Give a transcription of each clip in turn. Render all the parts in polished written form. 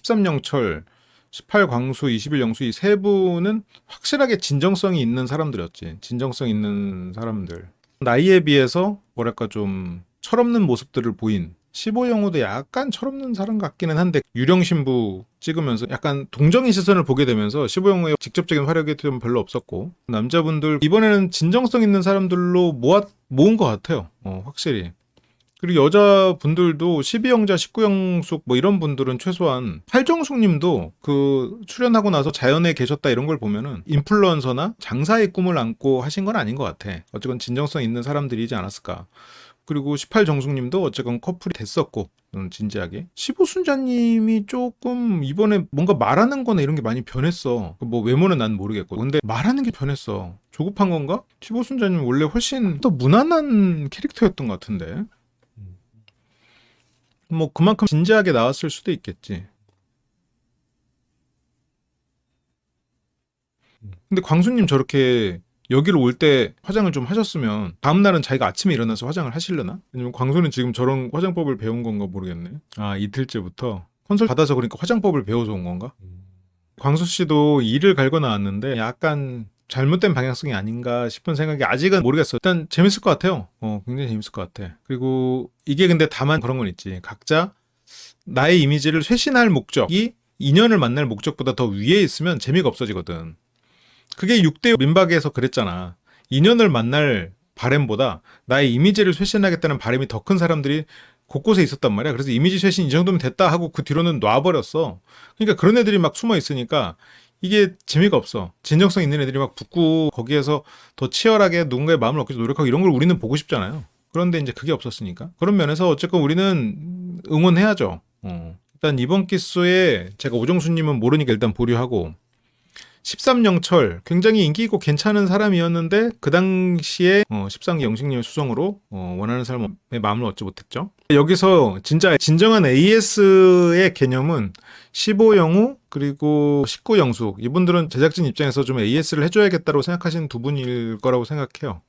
13영철, 18광수, 21영수 이 세 분은 확실하게 진정성이 있는 사람들이었지. 진정성 있는 사람들. 나이에 비해서 뭐랄까 좀 철없는 모습들을 보인 15영호도 약간 철없는 사람 같기는 한데 유령신부 찍으면서 약간 동정의 시선을 보게 되면서 15영호의 직접적인 활약이 좀 별로 없었고 남자분들 이번에는 진정성 있는 사람들로 모은 것 같아요. 확실히. 그리고 여자분들도 12영자, 19영숙 뭐 이런 분들은 최소한 팔정숙님도 그 출연하고 나서 자연에 계셨다 이런 걸 보면은 인플루언서나 장사의 꿈을 안고 하신 건 아닌 것 같아. 어쨌건 진정성 있는 사람들이지 않았을까. 그리고 18정숙님도 어쨌건 커플이 됐었고 진지하게 15순자님이 조금 이번에 뭔가 말하는 거나 이런 게 많이 변했어. 뭐 외모는 난 모르겠고 근데 말하는 게 변했어. 조급한 건가? 15순자님 원래 훨씬 더 무난한 캐릭터였던 것 같은데 뭐 그만큼 진지하게 나왔을 수도 있겠지. 근데 광수님 저렇게 여기로 올 때 화장을 좀 하셨으면 다음날은 자기가 아침에 일어나서 화장을 하시려나? 왜냐면 광수는 지금 저런 화장법을 배운 건가 모르겠네. 아 이틀째부터 컨설 받아서 그러니까 화장법을 배워서 온 건가? 광수 씨도 이를 갈고 나왔는데 약간 잘못된 방향성이 아닌가 싶은 생각이 아직은 모르겠어. 일단 재밌을 것 같아요. 굉장히 재밌을 것 같아. 그리고 이게 근데 다만 그런 건 있지. 각자 나의 이미지를 쇄신할 목적이 인연을 만날 목적보다 더 위에 있으면 재미가 없어지거든. 그게 6대 민박에서 그랬잖아. 인연을 만날 바램보다 나의 이미지를 쇄신하겠다는 바람이 더 큰 사람들이 곳곳에 있었단 말이야. 그래서 이미지 쇄신 이 정도면 됐다 하고 그 뒤로는 놔버렸어. 그러니까 그런 애들이 막 숨어 있으니까 이게 재미가 없어. 진정성 있는 애들이 막 붙고 거기에서 더 치열하게 누군가의 마음을 얻기 위해서 노력하고 이런 걸 우리는 보고 싶잖아요. 그런데 이제 그게 없었으니까. 그런 면에서 어쨌건 우리는 응원해야죠. 일단 이번 기수에 제가 오정수님은 모르니까 일단 보류하고 13영철 굉장히 인기 있고 괜찮은 사람이었는데 그 당시에 13기 영식님의 수성으로 원하는 사람의 마음을 얻지 못했죠. 여기서 진짜 진정한 AS의 개념은 15영우 그리고 19영숙 이분들은 제작진 입장에서 좀 AS를 해줘야겠다고 생각하시는 두 분일 거라고 생각해요.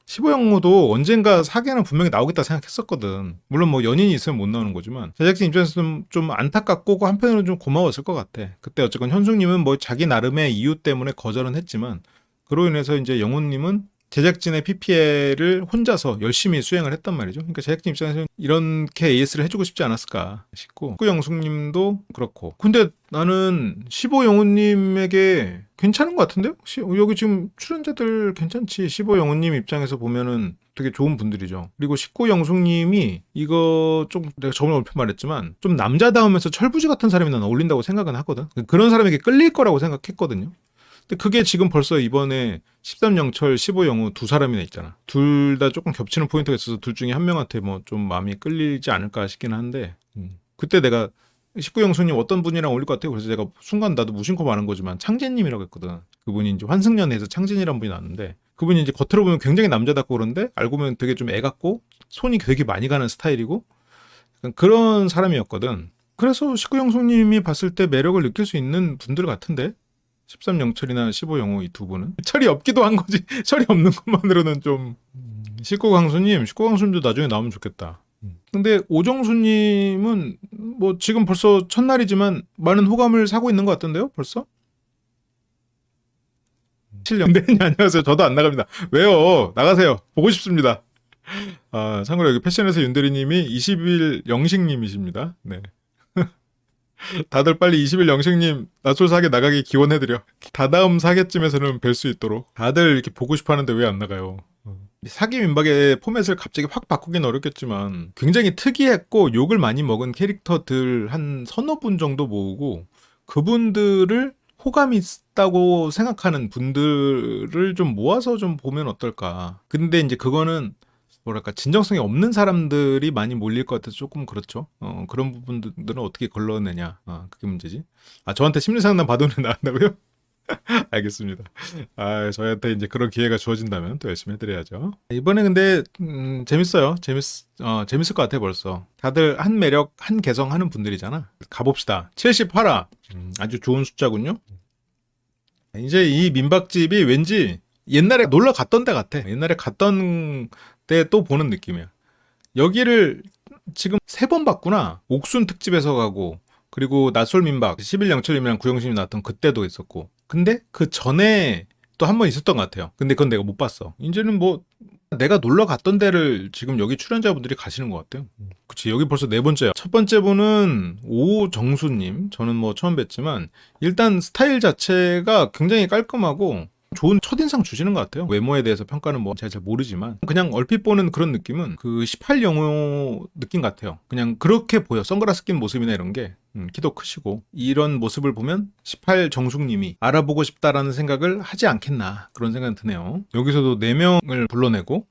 15영호도 언젠가 사계는 분명히 나오겠다 생각했었거든. 물론 뭐 연인이 있으면 못 나오는 거지만 제작진 입장에서는 좀 안타깝고 한편으로는 좀 고마웠을 것 같아. 그때 어쨌건 현숙님은 뭐 자기 나름의 이유 때문에 거절은 했지만 그로 인해서 이제 영훈님은 제작진의 PPL을 혼자서 열심히 수행을 했단 말이죠. 그러니까 제작진 입장에서는 이렇게 AS를 해주고 싶지 않았을까 싶고 구영숙님도 그렇고 근데 나는 15영훈님에게 괜찮은 것 같은데요? 여기 지금 출연자들 괜찮지. 15영훈님 입장에서 보면은 되게 좋은 분들이죠. 그리고 19영숙님이 이거 좀 내가 저번에 얼핏 말했지만 좀 남자다우면서 철부지 같은 사람이 난 어울린다고 생각은 하거든. 그런 사람에게 끌릴 거라고 생각했거든요. 근데 그게 지금 벌써 이번에 13영철, 15영우 두 사람이나 있잖아. 둘 다 조금 겹치는 포인트가 있어서 둘 중에 한 명한테 뭐 좀 마음이 끌리지 않을까 싶긴 한데 그때 내가 19영수님 어떤 분이랑 어울릴 것 같아요? 그래서 제가 순간 나도 무심코 말한 거지만 창진님이라고 했거든. 그분이 이제 환승연애에서 창진이라는 분이 나왔는데 그분이 이제 겉으로 보면 굉장히 남자답고 그런데 알고 보면 되게 좀 애 같고 손이 되게 많이 가는 스타일이고 그런 사람이었거든. 그래서 19영수님이 봤을 때 매력을 느낄 수 있는 분들 같은데 13영철이나 15영호 이 두 분은 철이 없기도 한 거지. 철이 없는 것만으로는 좀 19강수님도 나중에 나오면 좋겠다. 근데 오정수님은 뭐 지금 벌써 첫날이지만 많은 호감을 사고 있는 것 같던데요 벌써? 7년. 네, 안녕하세요. 저도 안 나갑니다. 왜요? 나가세요. 보고 싶습니다. 아, 참고로 여기 패션에서 윤대리님이 20일 영식님이십니다. 네. 다들 빨리 20일 영식님 나솔 사계 나가기 기원해드려. 다다음 사계쯤에서는 뵐 수 있도록. 다들 이렇게 보고 싶어 하는데 왜 안 나가요? 사기 민박의 포맷을 갑자기 확 바꾸긴 어렵겠지만 굉장히 특이했고 욕을 많이 먹은 캐릭터들 한 서너 분 정도 모으고 그분들을 호감이 있다고 생각하는 분들을 좀 모아서 좀 보면 어떨까. 근데 이제 그거는 뭐랄까 진정성이 없는 사람들이 많이 몰릴 것 같아서 조금 그렇죠. 그런 부분들은 어떻게 걸러내냐. 그게 문제지. 저한테 심리상담 받으면 나간다고요? 알겠습니다. 저희한테 이제 그런 기회가 주어진다면 또 열심히 해드려야죠. 이번에 근데 재밌어요. 재밌을 것 같아 벌써. 다들 한 매력, 한 개성 하는 분들이잖아. 가봅시다. 78화. 아주 좋은 숫자군요. 이제 이 민박집이 왠지 옛날에 놀러 갔던 데 같아. 옛날에 갔던 때 또 보는 느낌이야. 여기를 지금 3번 봤구나. 옥순 특집에서 가고 그리고 낯솔민박 11영철님이랑 구영신이 나왔던 그때도 있었고. 근데 그 전에 또 한 번 있었던 것 같아요. 근데 그건 내가 못 봤어. 이제는 뭐 내가 놀러 갔던 데를 지금 여기 출연자분들이 가시는 것 같아요. 그치, 여기 벌써 네 번째야. 첫 번째 분은 오정수님. 저는 뭐 처음 뵀지만 일단 스타일 자체가 굉장히 깔끔하고 좋은 첫인상 주시는 것 같아요. 외모에 대해서 평가는 뭐 제가 잘 모르지만 그냥 얼핏 보는 그런 느낌은 그 18영호 느낌 같아요. 그냥 그렇게 보여. 선글라스 낀 모습이나 이런 게 키도 크시고 이런 모습을 보면 18정숙님이 알아보고 싶다라는 생각을 하지 않겠나 그런 생각이 드네요. 여기서도 4명을 불러내고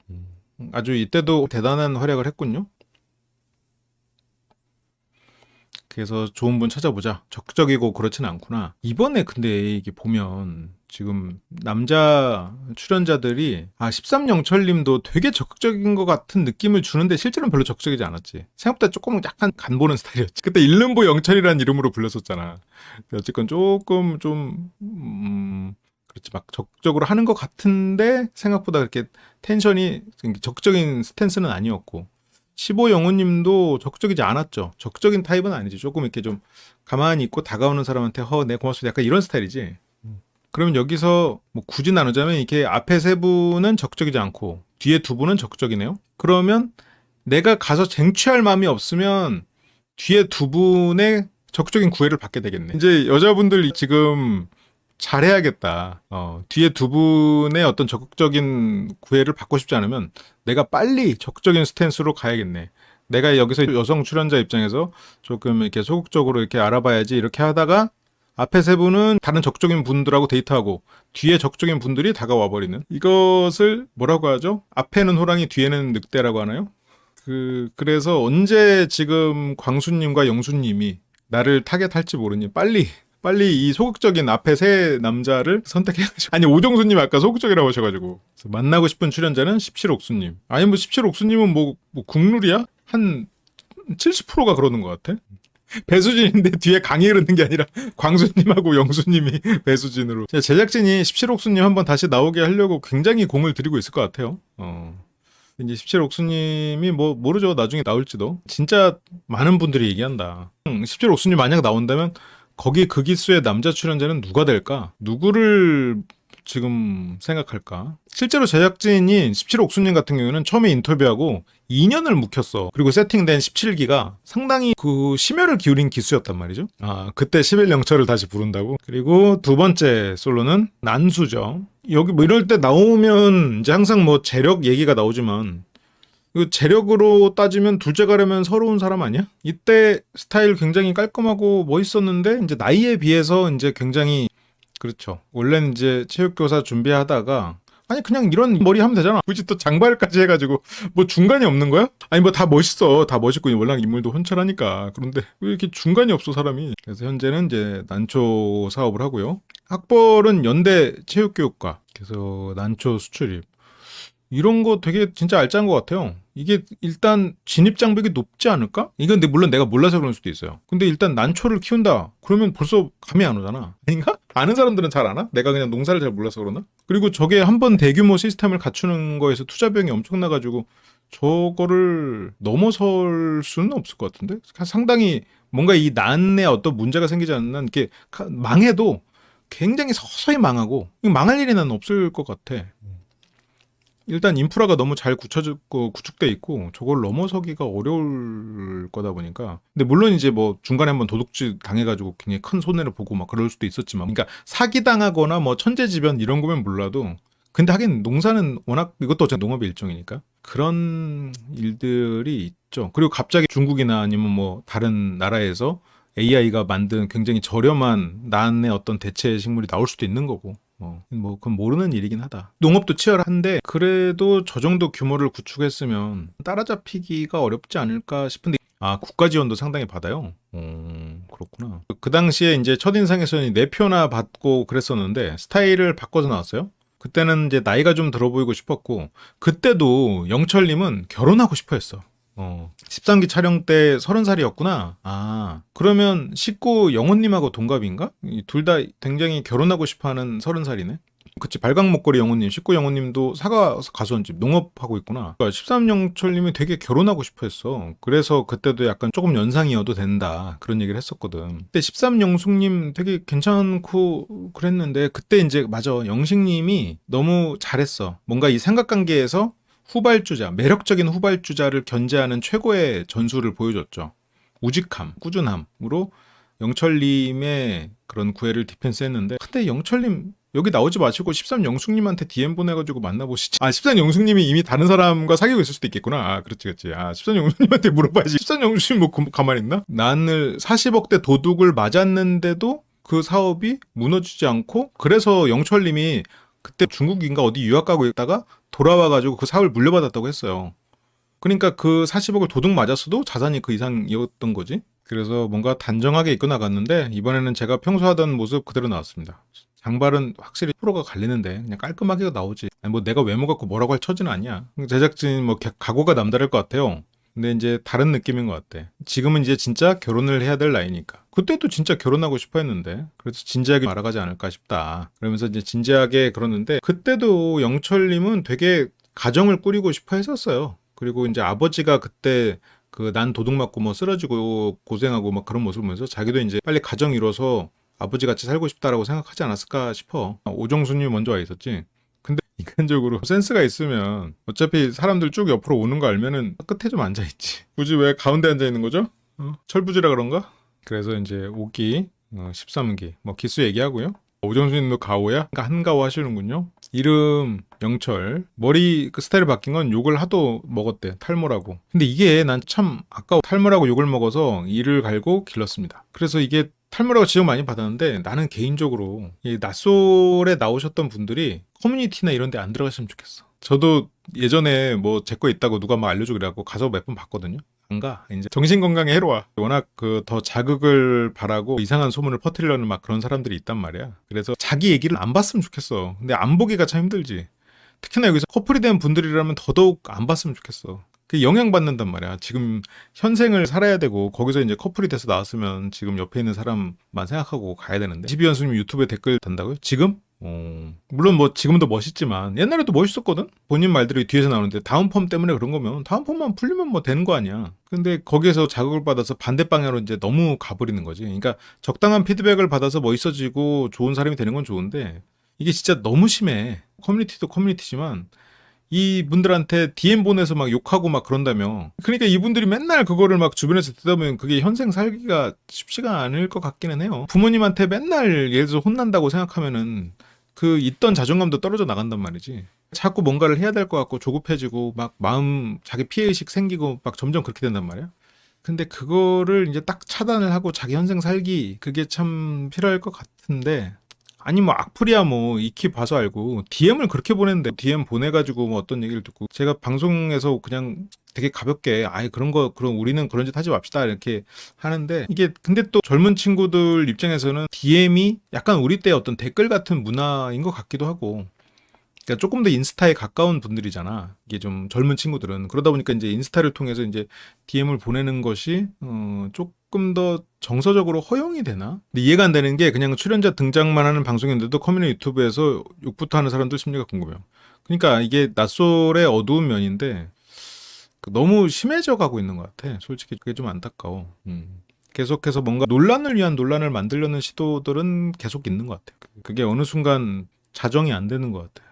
아주 이때도 대단한 활약을 했군요. 그래서 좋은 분 찾아보자. 적극적이고 그렇진 않구나. 이번에 근데 이게 보면 지금 남자 출연자들이 13영철님도 되게 적극적인 것 같은 느낌을 주는데 실제로는 별로 적극적이지 않았지. 생각보다 조금 약간 간보는 스타일이었지. 그때 일름보 영철이라는 이름으로 불렀었잖아. 어쨌건 조금 좀 그렇지, 막 적극적으로 하는 것 같은데 생각보다 그렇게 텐션이 적극적인 스탠스는 아니었고 15영호님도 적극적이지 않았죠. 적극적인 타입은 아니지. 조금 이렇게 좀 가만히 있고 다가오는 사람한테 네 고맙습니다. 약간 이런 스타일이지. 그러면 여기서 뭐 굳이 나누자면 이렇게 앞에 세 분은 적극적이지 않고 뒤에 두 분은 적극적이네요. 그러면 내가 가서 쟁취할 마음이 없으면 뒤에 두 분의 적극적인 구애를 받게 되겠네. 이제 여자분들 지금 잘해야겠다. 뒤에 두 분의 어떤 적극적인 구애를 받고 싶지 않으면 내가 빨리 적극적인 스탠스로 가야겠네. 내가 여기서 여성 출연자 입장에서 조금 이렇게 소극적으로 이렇게 알아봐야지 이렇게 하다가 앞에 세 분은 다른 적극적인 분들하고 데이트하고 뒤에 적극적인 분들이 다가와 버리는 이것을 뭐라고 하죠? 앞에는 호랑이 뒤에는 늑대라고 하나요? 그래서 언제 지금 광수님과 영수님이 나를 타겟할지 모르니 빨리 이 소극적인 앞에 세 남자를 선택해가지고. 아니, 오정수님 아까 소극적이라고 하셔가지고. 만나고 싶은 출연자는 17옥수님. 아니, 뭐 17옥수님은 뭐 국룰이야? 한 70%가 그러는 것 같아. 배수진인데 뒤에 강이 흐르는 게 아니라 광수님하고 영수님이 배수진으로. 제작진이 17옥수님 한번 다시 나오게 하려고 굉장히 공을 들이고 있을 것 같아요. 이제 17옥수님이 뭐 모르죠. 나중에 나올지도. 진짜 많은 분들이 얘기한다. 17옥수님 만약 나온다면 거기 그 기수의 남자 출연자는 누가 될까? 누구를 지금 생각할까? 실제로 제작진이 17옥수님 같은 경우는 처음에 인터뷰하고 2년을 묵혔어. 그리고 세팅된 17기가 상당히 그 심혈을 기울인 기수였단 말이죠. 그때 11영철을 다시 부른다고? 그리고 두 번째 솔로는 난수죠. 여기 뭐 이럴 때 나오면 이제 항상 뭐 재력 얘기가 나오지만 그 재력으로 따지면 둘째 가려면 서러운 사람 아니야? 이때 스타일 굉장히 깔끔하고 멋있었는데 이제 나이에 비해서 이제 굉장히 그렇죠. 원래는 이제 체육교사 준비하다가 아니 그냥 이런 머리 하면 되잖아. 굳이 또 장발까지 해가지고 뭐 중간이 없는 거야? 아니 뭐 다 멋있어. 다 멋있고 워낙 인물도 혼철하니까. 그런데 왜 이렇게 중간이 없어 사람이. 그래서 현재는 이제 난초 사업을 하고요. 학벌은 연대 체육교육과. 그래서 난초 수출입. 이런 거 되게 진짜 알짠 것 같아요. 이게 일단 진입 장벽이 높지 않을까? 이건 근데 물론 내가 몰라서 그럴 수도 있어요. 근데 일단 난초를 키운다. 그러면 벌써 감이 안 오잖아. 아닌가? 아는 사람들은 잘 아나? 내가 그냥 농사를 잘 몰라서 그러나? 그리고 저게 한번 대규모 시스템을 갖추는 거에서 투자 비용이 엄청나가지고 저거를 넘어설 수는 없을 것 같은데? 상당히 뭔가 이 난에 어떤 문제가 생기지 않는 한 이렇게 망해도 굉장히 서서히 망하고 망할 일이 난 없을 것 같아. 일단 인프라가 너무 잘 구축돼 있고 저걸 넘어서기가 어려울 거다 보니까. 근데 물론 이제 뭐 중간에 한번 도둑질 당해가지고 굉장히 큰 손해를 보고 막 그럴 수도 있었지만, 그러니까 사기당하거나 뭐 천재지변 이런 거면 몰라도, 근데 하긴 농사는 워낙 이것도 어차피 농업의 일종이니까 그런 일들이 있죠. 그리고 갑자기 중국이나 아니면 뭐 다른 나라에서 AI가 만든 굉장히 저렴한 난의 어떤 대체 식물이 나올 수도 있는 거고. 뭐 그건 모르는 일이긴 하다. 농업도 치열한데 그래도 저 정도 규모를 구축했으면 따라잡히기가 어렵지 않을까 싶은데 국가 지원도 상당히 받아요. 그렇구나. 그 당시에 이제 첫인상에서는 4표나 받고 그랬었는데 스타일을 바꿔서 나왔어요. 그때는 이제 나이가 좀 들어 보이고 싶었고 그때도 영철님은 결혼하고 싶어 했어. 13기 촬영 때 30살이었구나. 그러면 19 영호님하고 동갑인가? 둘 다 굉장히 결혼하고 싶어하는 30살이네. 그치, 발광목걸이 영호님, 19영호님도 사과 가수원집 농업하고 있구나. 13영철님이 되게 결혼하고 싶어 했어. 그래서 그때도 약간 조금 연상이어도 된다 그런 얘기를 했었거든. 그때 13영숙님 되게 괜찮고 그랬는데 그때 이제 맞아, 영식님이 너무 잘했어. 뭔가 이 삼각관계에서 후발주자, 매력적인 후발주자를 견제하는 최고의 전술을 보여줬죠. 우직함, 꾸준함으로 영철님의 그런 구애를 디펜스 했는데, 근데 영철님 여기 나오지 마시고 13영숙님한테 DM 보내가지고 만나보시지. 아, 13영숙님이 이미 다른 사람과 사귀고 있을 수도 있겠구나. 아, 그렇지, 그렇지. 아, 13영숙님한테 물어봐야지. 13영숙님 뭐 가만히 있나? 난을 40억대 도둑을 맞았는데도 그 사업이 무너지지 않고, 그래서 영철님이 그때 중국인가 어디 유학 가고 있다가 돌아와가지고 그 사업을 물려받았다고 했어요. 그러니까 그 40억을 도둑 맞았어도 자산이 그 이상이었던 거지. 그래서 뭔가 단정하게 입고 나갔는데, 이번에는 제가 평소 하던 모습 그대로 나왔습니다. 장발은 확실히 프로가 갈리는데 그냥 깔끔하게 나오지. 아니 뭐 내가 외모 갖고 뭐라고 할 처지는 아니야. 제작진 뭐 각오가 남다를 것 같아요. 근데 이제 다른 느낌인 것 같아. 지금은 이제 진짜 결혼을 해야 될 나이니까. 그때도 진짜 결혼하고 싶어 했는데, 그래서 진지하게 말아가지 않을까 싶다. 그러면서 이제 진지하게 그러는데, 그때도 영철님은 되게 가정을 꾸리고 싶어 했었어요. 그리고 이제 아버지가 그때 그 난 도둑 맞고 뭐 쓰러지고 고생하고 막 그런 모습을 보면서 자기도 이제 빨리 가정 이뤄서 아버지 같이 살고 싶다라고 생각하지 않았을까 싶어. 오정수님이 먼저 와 있었지. 근데 인간적으로 센스가 있으면 어차피 사람들 쭉 옆으로 오는 거 알면은 끝에 좀 앉아있지. 굳이 왜 가운데 앉아있는 거죠? 철부지라 그런가? 그래서 이제 5기, 13기 뭐 기수 얘기하고요. 오정수님도 가오야? 그러니까 한가오 하시는군요. 이름 영철. 머리 그 스타일이 바뀐 건 욕을 하도 먹었대. 탈모라고. 근데 이게 난 참 아까워. 탈모라고 욕을 먹어서 이를 갈고 길렀습니다. 그래서 이게 탈모라고 지적 많이 받았는데, 나는 개인적으로 이 낯솔에 나오셨던 분들이 커뮤니티나 이런 데 안 들어갔으면 좋겠어. 저도 예전에 뭐 제 거 있다고 누가 막 알려주고 그래갖고 가서 몇 번 봤거든요. 안 가. 이제 정신건강에 해로워. 워낙 그 더 자극을 바라고 이상한 소문을 퍼뜨리려는 막 그런 사람들이 있단 말이야. 그래서 자기 얘기를 안 봤으면 좋겠어. 근데 안 보기가 참 힘들지. 특히나 여기서 커플이 된 분들이라면 더더욱 안 봤으면 좋겠어. 그 영향받는단 말이야. 지금 현생을 살아야 되고 거기서 이제 커플이 돼서 나왔으면 지금 옆에 있는 사람만 생각하고 가야 되는데, 22연수님 유튜브에 댓글 단다고요? 지금? 물론 뭐 지금도 멋있지만 옛날에도 멋있었거든? 본인 말들이 뒤에서 나오는데, 다운 펌 때문에 그런 거면 다운 펌만 풀리면 뭐 되는 거 아니야. 근데 거기에서 자극을 받아서 반대 방향으로 이제 너무 가버리는 거지. 그러니까 적당한 피드백을 받아서 멋있어지고 좋은 사람이 되는 건 좋은데, 이게 진짜 너무 심해. 커뮤니티도 커뮤니티지만 이분들한테 DM 보내서 막 욕하고 막 그런다며. 그러니까 이분들이 맨날 그거를 막 주변에서 듣다 보면 그게 현생 살기가 쉽지가 않을 것 같기는 해요. 부모님한테 맨날 예를 들어서 혼난다고 생각하면은 그 있던 자존감도 떨어져 나간단 말이지. 자꾸 뭔가를 해야 될 것 같고 조급해지고 막 마음 자기 피해의식 생기고 막 점점 그렇게 된단 말이야. 근데 그거를 이제 딱 차단을 하고 자기 현생 살기, 그게 참 필요할 것 같은데, 아니 뭐 악플이야 뭐 익히 봐서 알고 DM을 그렇게 보냈는데, DM 보내가지고 뭐 어떤 얘기를 듣고 제가 방송에서 그냥 되게 가볍게 아예 그런 거 그럼 우리는 그런 짓 하지 맙시다 이렇게 하는데, 이게 근데 또 젊은 친구들 입장에서는 DM이 약간 우리 때 어떤 댓글 같은 문화인 것 같기도 하고, 그러니까 조금 더 인스타에 가까운 분들이잖아. 이게 좀 젊은 친구들은. 그러다 보니까 이제 인스타를 통해서 이제 DM을 보내는 것이 조금 더 정서적으로 허용이 되나? 근데 이해가 안 되는 게, 그냥 출연자 등장만 하는 방송인데도 커뮤니티 유튜브에서 욕부터 하는 사람들 심리가 궁금해요. 그러니까 이게 낯솔의 어두운 면인데 너무 심해져 가고 있는 것 같아. 솔직히 그게 좀 안타까워. 계속해서 뭔가 논란을 위한 논란을 만들려는 시도들은 계속 있는 것 같아요. 그게 어느 순간 자정이 안 되는 것 같아요.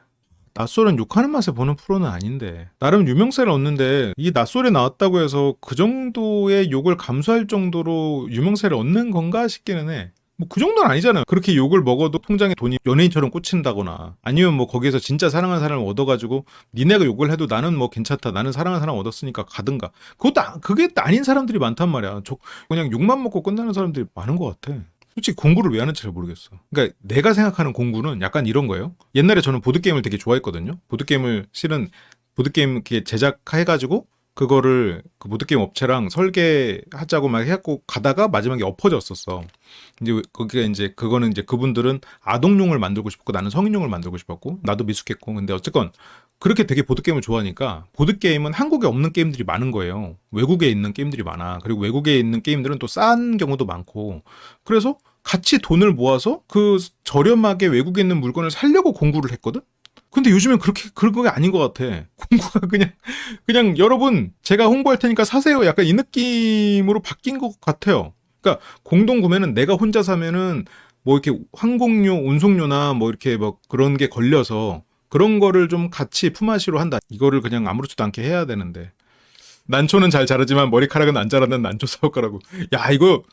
낯솔은 욕하는 맛에 보는 프로는 아닌데, 나름 유명세를 얻는데 이 낯솔에 나왔다고 해서 그 정도의 욕을 감수할 정도로 유명세를 얻는 건가 싶기는 해. 뭐 그 정도는 아니잖아요. 그렇게 욕을 먹어도 통장에 돈이 연예인처럼 꽂힌다거나, 아니면 뭐 거기에서 진짜 사랑하는 사람을 얻어가지고 니네가 욕을 해도 나는 뭐 괜찮다, 나는 사랑하는 사람 얻었으니까 가든가. 그게 아닌 사람들이 많단 말이야. 그냥 욕만 먹고 끝나는 사람들이 많은 것 같아. 솔직히 공부를 왜 하는지 잘 모르겠어. 그러니까 내가 생각하는 공부는 약간 이런 거예요. 옛날에 저는 보드게임을 되게 좋아했거든요. 보드게임을 실은 보드게임 이렇게 제작해가지고 그거를 그 보드게임 업체랑 설계하자고 막 해갖고 가다가 마지막에 엎어졌었어. 이제 거기가 이제 그거는 이제 그분들은 아동용을 만들고 싶고 나는 성인용을 만들고 싶었고 나도 미숙했고, 근데 어쨌건 그렇게 되게 보드게임을 좋아하니까, 보드게임은 한국에 없는 게임들이 많은 거예요. 외국에 있는 게임들이 많아. 그리고 외국에 있는 게임들은 또 싼 경우도 많고, 그래서 같이 돈을 모아서 그 저렴하게 외국에 있는 물건을 사려고 공구를 했거든? 근데 요즘엔 그런 게 아닌 것 같아. 공구가 그냥 여러분, 제가 홍보할 테니까 사세요. 약간 이 느낌으로 바뀐 것 같아요. 그러니까 공동구매는 내가 혼자 사면은 뭐 이렇게 항공료, 운송료나 뭐 이렇게 뭐 그런 게 걸려서 그런 거를 좀 같이 품앗이로 한다. 이거를 그냥 아무렇지도 않게 해야 되는데. 난초는 잘 자라지만 머리카락은 안 자라는 난초 사업가라고. 야, 이거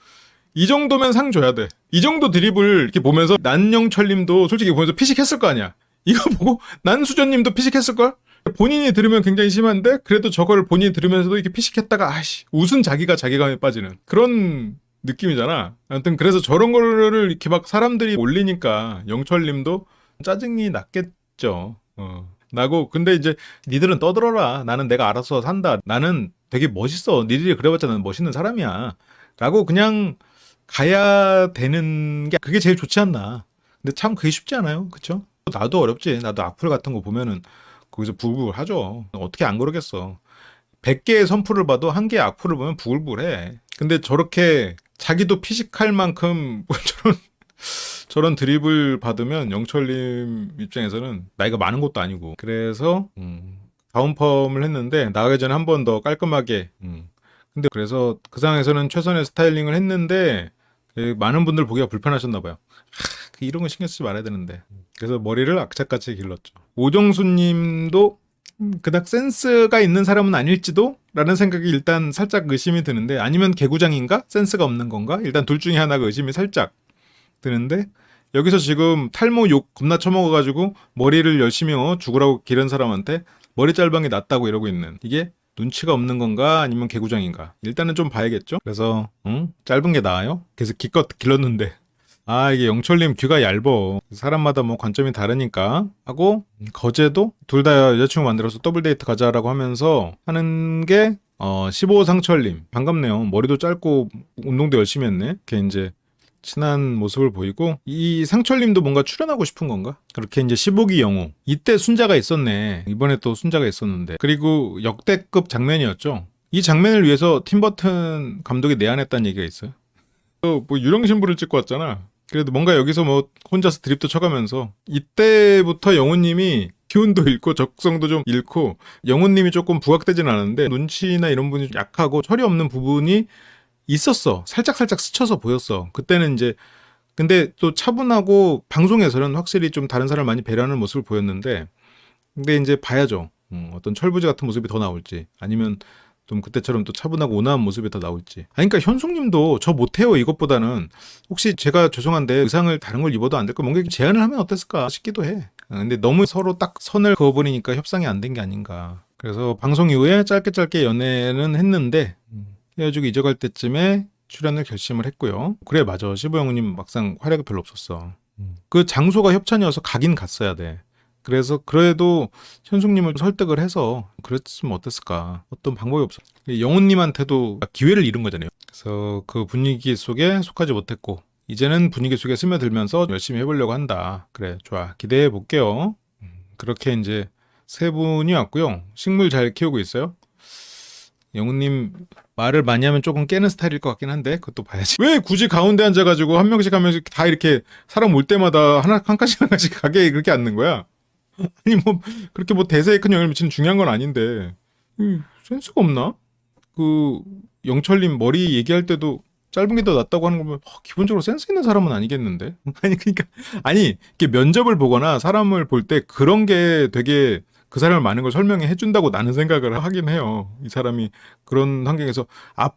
이 정도면 상 줘야 돼. 이 정도 드립을 이렇게 보면서 난영철님도 솔직히 보면서 피식했을 거 아니야. 이거 보고 난수전님도 피식했을걸? 본인이 들으면 굉장히 심한데 그래도 저걸 본인이 들으면서도 이렇게 피식했다가 아씨 웃은 자기가 자괴감에 빠지는 그런 느낌이잖아. 아무튼 그래서 저런 거를 이렇게 막 사람들이 올리니까 영철님도 짜증이 났겠죠. 나고 근데 이제 니들은 떠들어라. 나는 내가 알아서 산다. 나는 되게 멋있어. 니들이 그래봤자 나는 멋있는 사람이야. 라고 그냥 가야 되는 게 그게 제일 좋지 않나. 근데 참 그게 쉽지 않아요. 그쵸? 나도 어렵지. 나도 악플 같은 거 보면은 거기서 부글부글 하죠. 어떻게 안 그러겠어. 100개의 선풀을 봐도 한 개의 악플을 보면 부글부글해. 근데 저렇게 자기도 피식할 만큼 저런 드립을 받으면 영철님 입장에서는 나이가 많은 것도 아니고 그래서 다운펌을 했는데 나가기 전에 한 번 더 깔끔하게 근데 그래서 그 상황에서는 최선의 스타일링을 했는데 많은 분들 보기가 불편하셨나 봐요. 이런 거 신경 쓰지 말아야 되는데 그래서 머리를 악착같이 길렀죠. 오정수님도 그닥 센스가 있는 사람은 아닐지도? 라는 생각이 일단 살짝 의심이 드는데 아니면 개구장인가? 센스가 없는 건가? 일단 둘 중에 하나가 의심이 살짝 드는데 여기서 지금 탈모 욕 겁나 처먹어가지고 머리를 열심히 죽으라고 기른 사람한테 머리 짧은 게 낫다고 이러고 있는 이게 눈치가 없는 건가 아니면 개구장인가 일단은 좀 봐야겠죠. 그래서 짧은 게 나아요? 계속 기껏 길렀는데 이게 영철님 귀가 얇어. 사람마다 뭐 관점이 다르니까 하고 거제도 둘 다 여자친구 만들어서 더블 데이트 가자라고 하면서 하는 게 15호 상철님 반갑네요. 머리도 짧고 운동도 열심히 했네. 이렇게 이제 친한 모습을 보이고 이 상철님도 뭔가 출연하고 싶은 건가? 그렇게 이제 15기 영웅 이때 순자가 있었네. 이번에 또 순자가 있었는데 그리고 역대급 장면이었죠. 이 장면을 위해서 팀버튼 감독이 내한했다는 얘기가 있어요. 뭐 유령 신부를 찍고 왔잖아. 그래도 뭔가 여기서 뭐 혼자서 드립도 쳐가면서 이때부터 영훈님이 기운도 잃고 적성도 좀 잃고 영훈님이 조금 부각되진 않았는데 눈치나 이런 부분이 약하고 철이 없는 부분이 있었어. 살짝 스쳐서 보였어. 그때는 이제 근데 또 차분하고 방송에서는 확실히 좀 다른 사람을 많이 배려하는 모습을 보였는데 근데 이제 봐야죠. 어떤 철부지 같은 모습이 더 나올지 아니면 좀 그때처럼 또 차분하고 온화한 모습이 더 나올지. 그러니까 현숙님도 저 못해요 이것보다는 혹시 제가 죄송한데 의상을 다른 걸 입어도 안 될까 뭔가 제안을 하면 어땠을까 싶기도 해. 근데 너무 서로 딱 선을 그어버리니까 협상이 안 된 게 아닌가. 그래서 방송 이후에 짧게 연애는 했는데 헤어지고 이적할 때쯤에 출연을 결심을 했고요. 그래 맞아. 15영웅님 막상 활약이 별로 없었어. 그 장소가 협찬이어서 가긴 갔어야 돼. 그래서 그래도 현숙님을 설득을 해서 그랬으면 어땠을까. 어떤 방법이 없어. 영훈님한테도 기회를 잃은 거잖아요. 그래서 그 분위기 속에 속하지 못했고 이제는 분위기 속에 스며들면서 열심히 해보려고 한다. 그래 좋아 기대해 볼게요. 그렇게 이제 세 분이 왔고요. 식물 잘 키우고 있어요. 영훈님 말을 많이 하면 조금 깨는 스타일일 것 같긴 한데 그것도 봐야지. 왜 굳이 가운데 앉아가지고 한 명씩 다 이렇게 사람 올 때마다 한 칸씩 가게 그렇게 앉는 거야? 아니 뭐 그렇게 뭐 대세에 큰 영향을 미치는 중요한 건 아닌데 센스가 없나? 그 영철님 머리 얘기할 때도 짧은 게 더 낫다고 하는 거면 기본적으로 센스 있는 사람은 아니겠는데? 아니 그러니까 아니 이렇게 면접을 보거나 사람을 볼 때 그런 게 되게 그 사람을 많은 걸 설명해 준다고 나는 생각을 하긴 해요. 이 사람이 그런 환경에서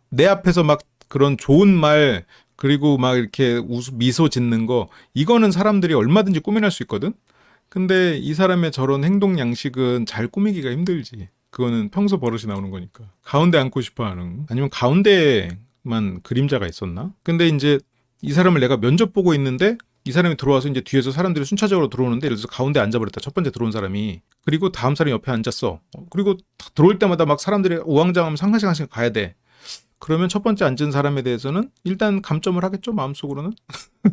내 앞에서 막 그런 좋은 말 그리고 막 이렇게 미소 짓는 거 이거는 사람들이 얼마든지 꾸며낼 수 있거든? 근데 이 사람의 저런 행동 양식은 잘 꾸미기가 힘들지. 그거는 평소 버릇이 나오는 거니까. 가운데 앉고 싶어 하는. 아니면 가운데만 그림자가 있었나? 근데 이제 이 사람을 내가 면접 보고 있는데 이 사람이 들어와서 이제 뒤에서 사람들이 순차적으로 들어오는데 예를 들어서 가운데 앉아버렸다. 첫 번째 들어온 사람이. 그리고 다음 사람이 옆에 앉았어. 그리고 들어올 때마다 막 사람들이 우왕좌왕하면서 한 칸씩 가야 돼. 그러면 첫 번째 앉은 사람에 대해서는 일단 감점을 하겠죠. 마음속으로는.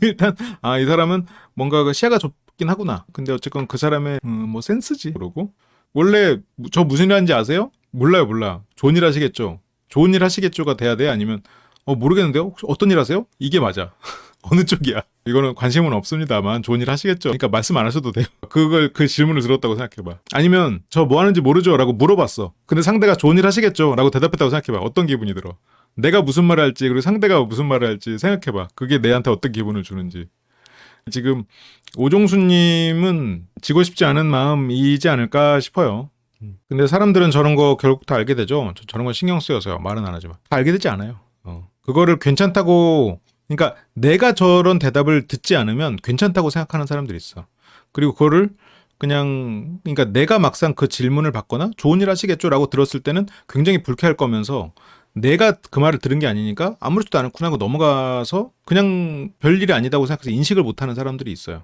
일단 이 사람은 뭔가 시야가 좁긴 하구나. 근데 어쨌건 그 사람의 뭐 센스지. 그러고 원래 저 무슨 일 하는지 아세요? 몰라. 좋은 일 하시겠죠. 좋은 일 하시겠죠가 돼야 돼? 아니면 모르겠는데요? 혹시 어떤 일 하세요? 이게 맞아. 어느 쪽이야? 이거는 관심은 없습니다만 좋은 일 하시겠죠. 그러니까 말씀 안 하셔도 돼요. 그 질문을 들었다고 생각해봐. 아니면 저 뭐 하는지 모르죠? 라고 물어봤어. 근데 상대가 좋은 일 하시겠죠? 라고 대답했다고 생각해봐. 어떤 기분이 들어? 내가 무슨 말을 할지 그리고 상대가 무슨 말을 할지 생각해봐. 그게 내한테 어떤 기분을 주는지. 지금 오종수님은 지고 싶지 않은 마음이지 않을까 싶어요. 근데 사람들은 저런 거 결국 다 알게 되죠. 저런 건 신경 쓰여서요. 말은 안 하지만. 다 알게 되지 않아요. 그거를 괜찮다고, 그러니까 내가 저런 대답을 듣지 않으면 괜찮다고 생각하는 사람들이 있어. 그리고 그거를 그냥, 그러니까 내가 막상 그 질문을 받거나 좋은 일 하시겠죠? 라고 들었을 때는 굉장히 불쾌할 거면서 내가 그 말을 들은 게 아니니까 아무렇지도 않구나 하고 넘어가서 그냥 별일이 아니다고 생각해서 인식을 못하는 사람들이 있어요.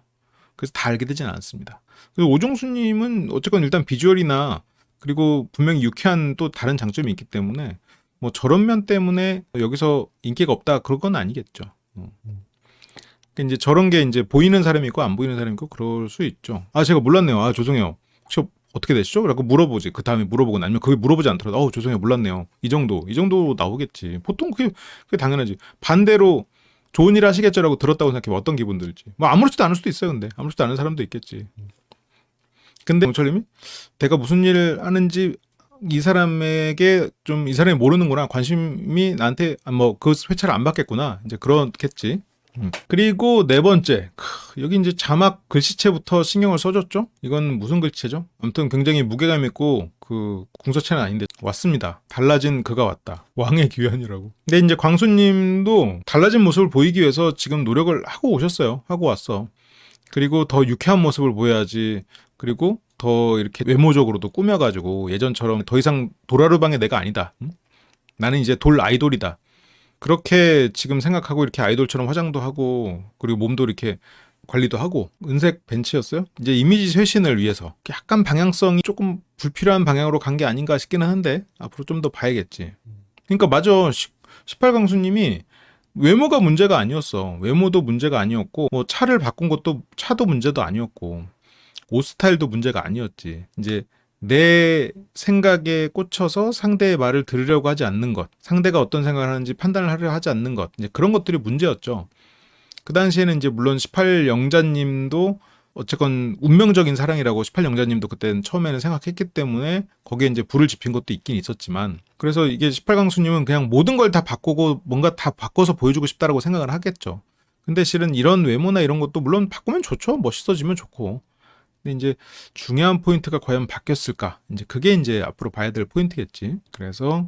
그래서 다 알게 되지는 않습니다. 그리고 오종수님은 어쨌건 일단 비주얼이나 그리고 분명히 유쾌한 또 다른 장점이 있기 때문에 뭐 저런 면 때문에 여기서 인기가 없다 그런 건 아니겠죠. 그러니까 이제 저런 게 이제 보이는 사람이 있고 안 보이는 사람이 있고 그럴 수 있죠. 아 제가 몰랐네요. 아 죄송해요. 혹시 어떻게 되시죠? 라고 물어보지. 그 다음에 물어보거나 아니면 그게 물어보지 않더라도 죄송해요 몰랐네요. 이 정도 나오겠지. 보통 그게 당연하지. 반대로 좋은 일 하시겠죠라고 들었다고 생각해봐. 어떤 기분 들지. 뭐 아무렇지도 않을 수도 있어요. 근데 아무렇지도 않은 사람도 있겠지. 근데 영철님이 내가 무슨 일을 하는지 이 사람에게 좀 이 사람이 모르는구나. 관심이 나한테 뭐 그 회차를 안 받겠구나. 이제 그렇겠지. 그리고 네 번째, 여기 이제 자막 글씨체부터 신경을 써줬죠? 이건 무슨 글씨체죠? 아무튼 굉장히 무게감 있고 그 궁서체는 아닌데 왔습니다. 달라진 그가 왔다. 왕의 귀환이라고. 근데 이제 광수님도 달라진 모습을 보이기 위해서 지금 노력을 하고 오셨어요. 하고 왔어. 그리고 더 유쾌한 모습을 보여야지. 그리고 더 이렇게 외모적으로도 꾸며가지고 예전처럼 더 이상 도라르방의 내가 아니다. 나는 이제 돌 아이돌이다. 그렇게 지금 생각하고 이렇게 아이돌처럼 화장도 하고 그리고 몸도 이렇게 관리도 하고 은색 벤츠였어요. 이제 이미지 쇄신을 위해서 약간 방향성이 조금 불필요한 방향으로 간 게 아닌가 싶기는 한데 앞으로 좀 더 봐야겠지. 그러니까 맞아. 18강수님이 외모가 문제가 아니었어. 외모도 문제가 아니었고 뭐 차를 바꾼 것도 차도 문제도 아니었고 옷 스타일도 문제가 아니었지. 이제 내 생각에 꽂혀서 상대의 말을 들으려고 하지 않는 것, 상대가 어떤 생각을 하는지 판단을 하려 하지 않는 것, 이제 그런 것들이 문제였죠. 그 당시에는 이제 물론 18영자님도 어쨌건 운명적인 사랑이라고 18영자님도 그때는 처음에는 생각했기 때문에 거기에 이제 불을 지핀 것도 있긴 있었지만, 그래서 이게 18강수님은 그냥 모든 걸 다 바꾸고 뭔가 다 바꿔서 보여주고 싶다라고 생각을 하겠죠. 근데 실은 이런 외모나 이런 것도 물론 바꾸면 좋죠. 멋있어지면 좋고. 근데 이제 중요한 포인트가 과연 바뀌었을까? 이제 그게 이제 앞으로 봐야 될 포인트겠지. 그래서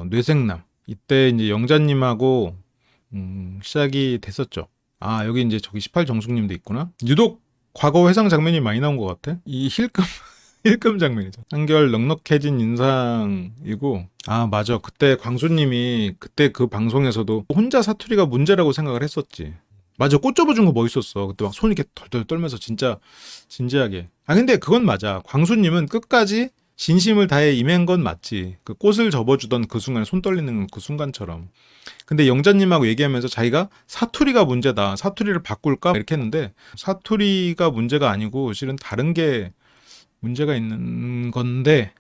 뇌생남 이때 이제 영자님하고 시작이 됐었죠. 아 여기 이제 저기 18정숙님도 있구나. 유독 과거 회상 장면이 많이 나온 것 같아. 이 힐끔 힐끔 장면이죠. 한결 넉넉해진 인상이고 아 맞아. 그때 광수님이 그때 그 방송에서도 혼자 사투리가 문제라고 생각을 했었지. 맞아. 꽃 접어준 거 멋있었어. 그때 막 손 이렇게 덜덜 떨면서 진짜 진지하게. 아 근데 그건 맞아. 광수님은 끝까지 진심을 다해 임한 건 맞지. 그 꽃을 접어주던 그 순간, 손 떨리는 그 순간처럼. 근데 영자님하고 얘기하면서 자기가 사투리가 문제다. 사투리를 바꿀까? 이렇게 했는데 사투리가 문제가 아니고 실은 다른 게 문제가 있는 건데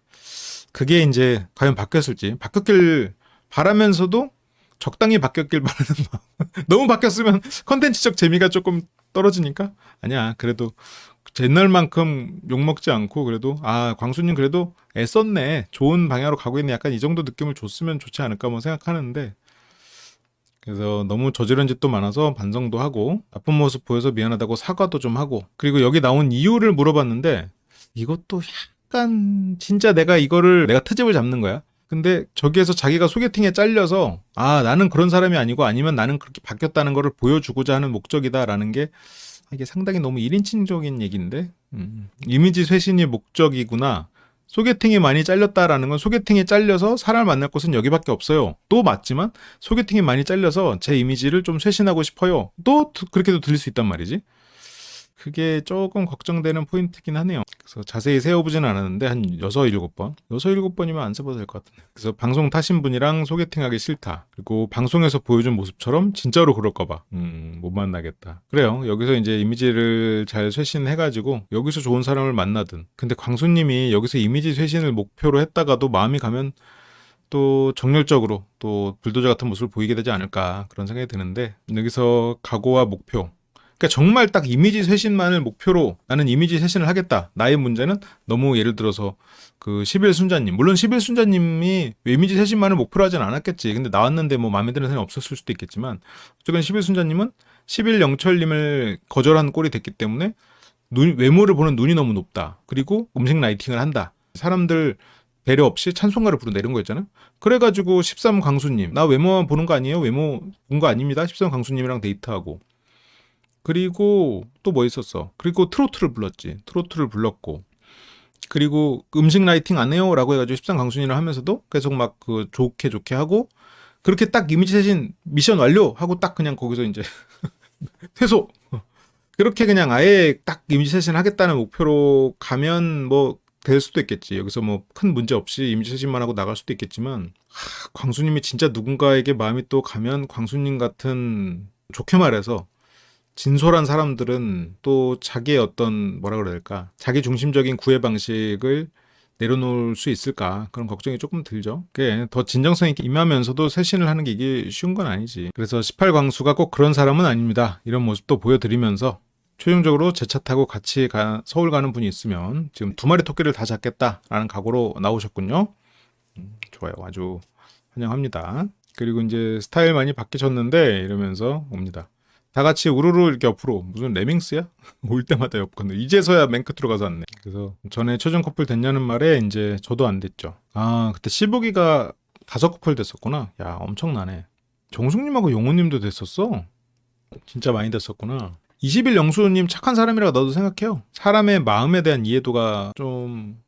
그게 이제 과연 바뀌었을지. 바뀌었길 바라면서도 적당히 바뀌었길 바라는 마음. 너무 바뀌었으면 컨텐츠적 재미가 조금 떨어지니까 아니야. 그래도 옛날만큼 욕먹지 않고 그래도 아 광수님 그래도 애썼네. 좋은 방향으로 가고 있는 약간 이 정도 느낌을 줬으면 좋지 않을까 뭐 생각하는데 그래서 너무 저지른 짓도 많아서 반성도 하고 나쁜 모습 보여서 미안하다고 사과도 좀 하고 그리고 여기 나온 이유를 물어봤는데 이것도 약간 진짜 내가 트집을 잡는 거야. 근데 저기에서 자기가 소개팅에 잘려서 아 나는 그런 사람이 아니고 아니면 나는 그렇게 바뀌었다는 거를 보여주고자 하는 목적이다라는 게 이게 상당히 너무 1인칭적인 얘기인데 이미지 쇄신이 목적이구나. 소개팅이 많이 잘렸다라는 건 소개팅이 잘려서 사람을 만날 곳은 여기밖에 없어요. 또 맞지만 소개팅이 많이 잘려서 제 이미지를 좀 쇄신하고 싶어요. 또 그렇게도 들릴 수 있단 말이지. 그게 조금 걱정되는 포인트긴 하네요. 그래서 자세히 세어보지는 않았는데 한 6, 7번. 6, 7번이면 안 세봐도 될 것 같은데. 그래서 방송 타신 분이랑 소개팅하기 싫다. 그리고 방송에서 보여준 모습처럼 진짜로 그럴까 봐. 못 만나겠다. 그래요. 여기서 이제 이미지를 잘 쇄신해가지고 여기서 좋은 사람을 만나든. 근데 광수님이 여기서 이미지 쇄신을 목표로 했다가도 마음이 가면 또 정열적으로 또 불도저 같은 모습을 보이게 되지 않을까 그런 생각이 드는데, 여기서 각오와 목표, 그러니까 정말 딱 이미지 쇄신만을 목표로 나는 이미지 쇄신을 하겠다. 나의 문제는 너무 예를 들어서 그 11순자님, 물론 11순자님이 이미지 쇄신만을 목표로 하진 않았겠지. 근데 나왔는데 뭐 마음에 드는 사람이 없었을 수도 있겠지만, 어쨌든 11순자님은 11영철님을 거절한 꼴이 됐기 때문에 외모를 보는 눈이 너무 높다. 그리고 음식 라이팅을 한다. 사람들 배려 없이 찬송가를 부른다 이런 거 있잖아요. 그래가지고 13광수님, 나 외모만 보는 거 아니에요? 외모 본 거 아닙니다. 13광수님이랑 데이트하고. 그리고 또 뭐 있었어? 그리고 트로트를 불렀지. 트로트를 불렀고. 그리고 음식 라이팅 안 해요? 라고 해가지고 13광순이를 하면서도 계속 막 그 좋게 하고, 그렇게 딱 이미지 세신 미션 완료! 하고 딱 그냥 거기서 이제 퇴소! 그렇게 그냥 아예 딱 이미지 세신 하겠다는 목표로 가면 뭐 될 수도 있겠지. 여기서 뭐 큰 문제 없이 이미지 세신만 하고 나갈 수도 있겠지만, 광수님이 진짜 누군가에게 마음이 또 가면 광수님 같은, 좋게 말해서 진솔한 사람들은 또 자기의 어떤 뭐라 그래야 될까, 자기 중심적인 구애 방식을 내려놓을 수 있을까, 그런 걱정이 조금 들죠. 그게 더 진정성 있게 임하면서도 쇄신을 하는 게 이게 쉬운 건 아니지. 그래서 18광수가 꼭 그런 사람은 아닙니다. 이런 모습도 보여드리면서 최종적으로 제 차 타고 같이 서울 가는 분이 있으면 지금 2마리 토끼를 다 잡겠다라는 각오로 나오셨군요. 좋아요. 아주 환영합니다. 그리고 이제 스타일 많이 바뀌셨는데 이러면서 옵니다. 다 같이 우르르 이렇게 옆으로, 무슨 레밍스야? 올 때마다 옆건데 이제서야 맨 끝으로 가서 왔네. 그래서 전에 최종 커플 됐냐는 말에 이제 저도 안 됐죠. 아, 그때 시복이가 5커플 됐었구나. 야, 엄청나네. 정숙님하고 용우님도 됐었어. 진짜 많이 됐었구나. 20일 영수님 착한 사람이라고 나도 생각해요. 사람의 마음에 대한 이해도가 조금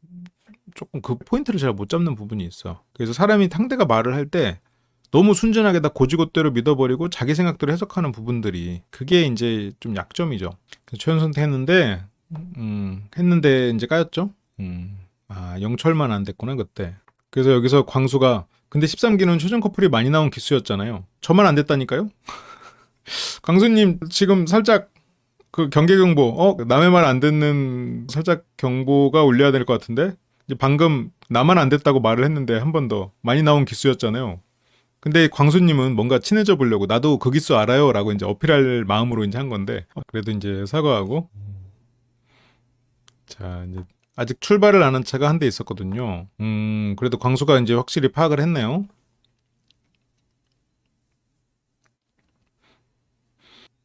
그 포인트를 잘 못 잡는 부분이 있어. 그래서 사람이 상대가 말을 할 때 너무 순진하게 다 고지고대로 믿어버리고 자기 생각대로 해석하는 부분들이, 그게 이제 좀 약점이죠. 최연 선택했는데 했는데 이제 까였죠. 아, 영철만 안 됐구나 그때. 그래서 여기서 광수가, 근데 13기는 최종 커플이 많이 나온 기수였잖아요. 저만 안 됐다니까요. 광수님 지금 살짝 그 경계 경보, 남의 말 안 듣는 살짝 경보가 울려야 될 것 같은데, 이제 방금 나만 안 됐다고 말을 했는데 한 번 더 많이 나온 기수였잖아요. 근데 광수님은 뭔가 친해져 보려고 나도 그 기수 알아요 라고 이제 어필할 마음으로 이제 한 건데, 그래도 이제 사과하고. 자, 이제 아직 출발을 안 한 차가 한 대 있었거든요. 그래도 광수가 이제 확실히 파악을 했네요.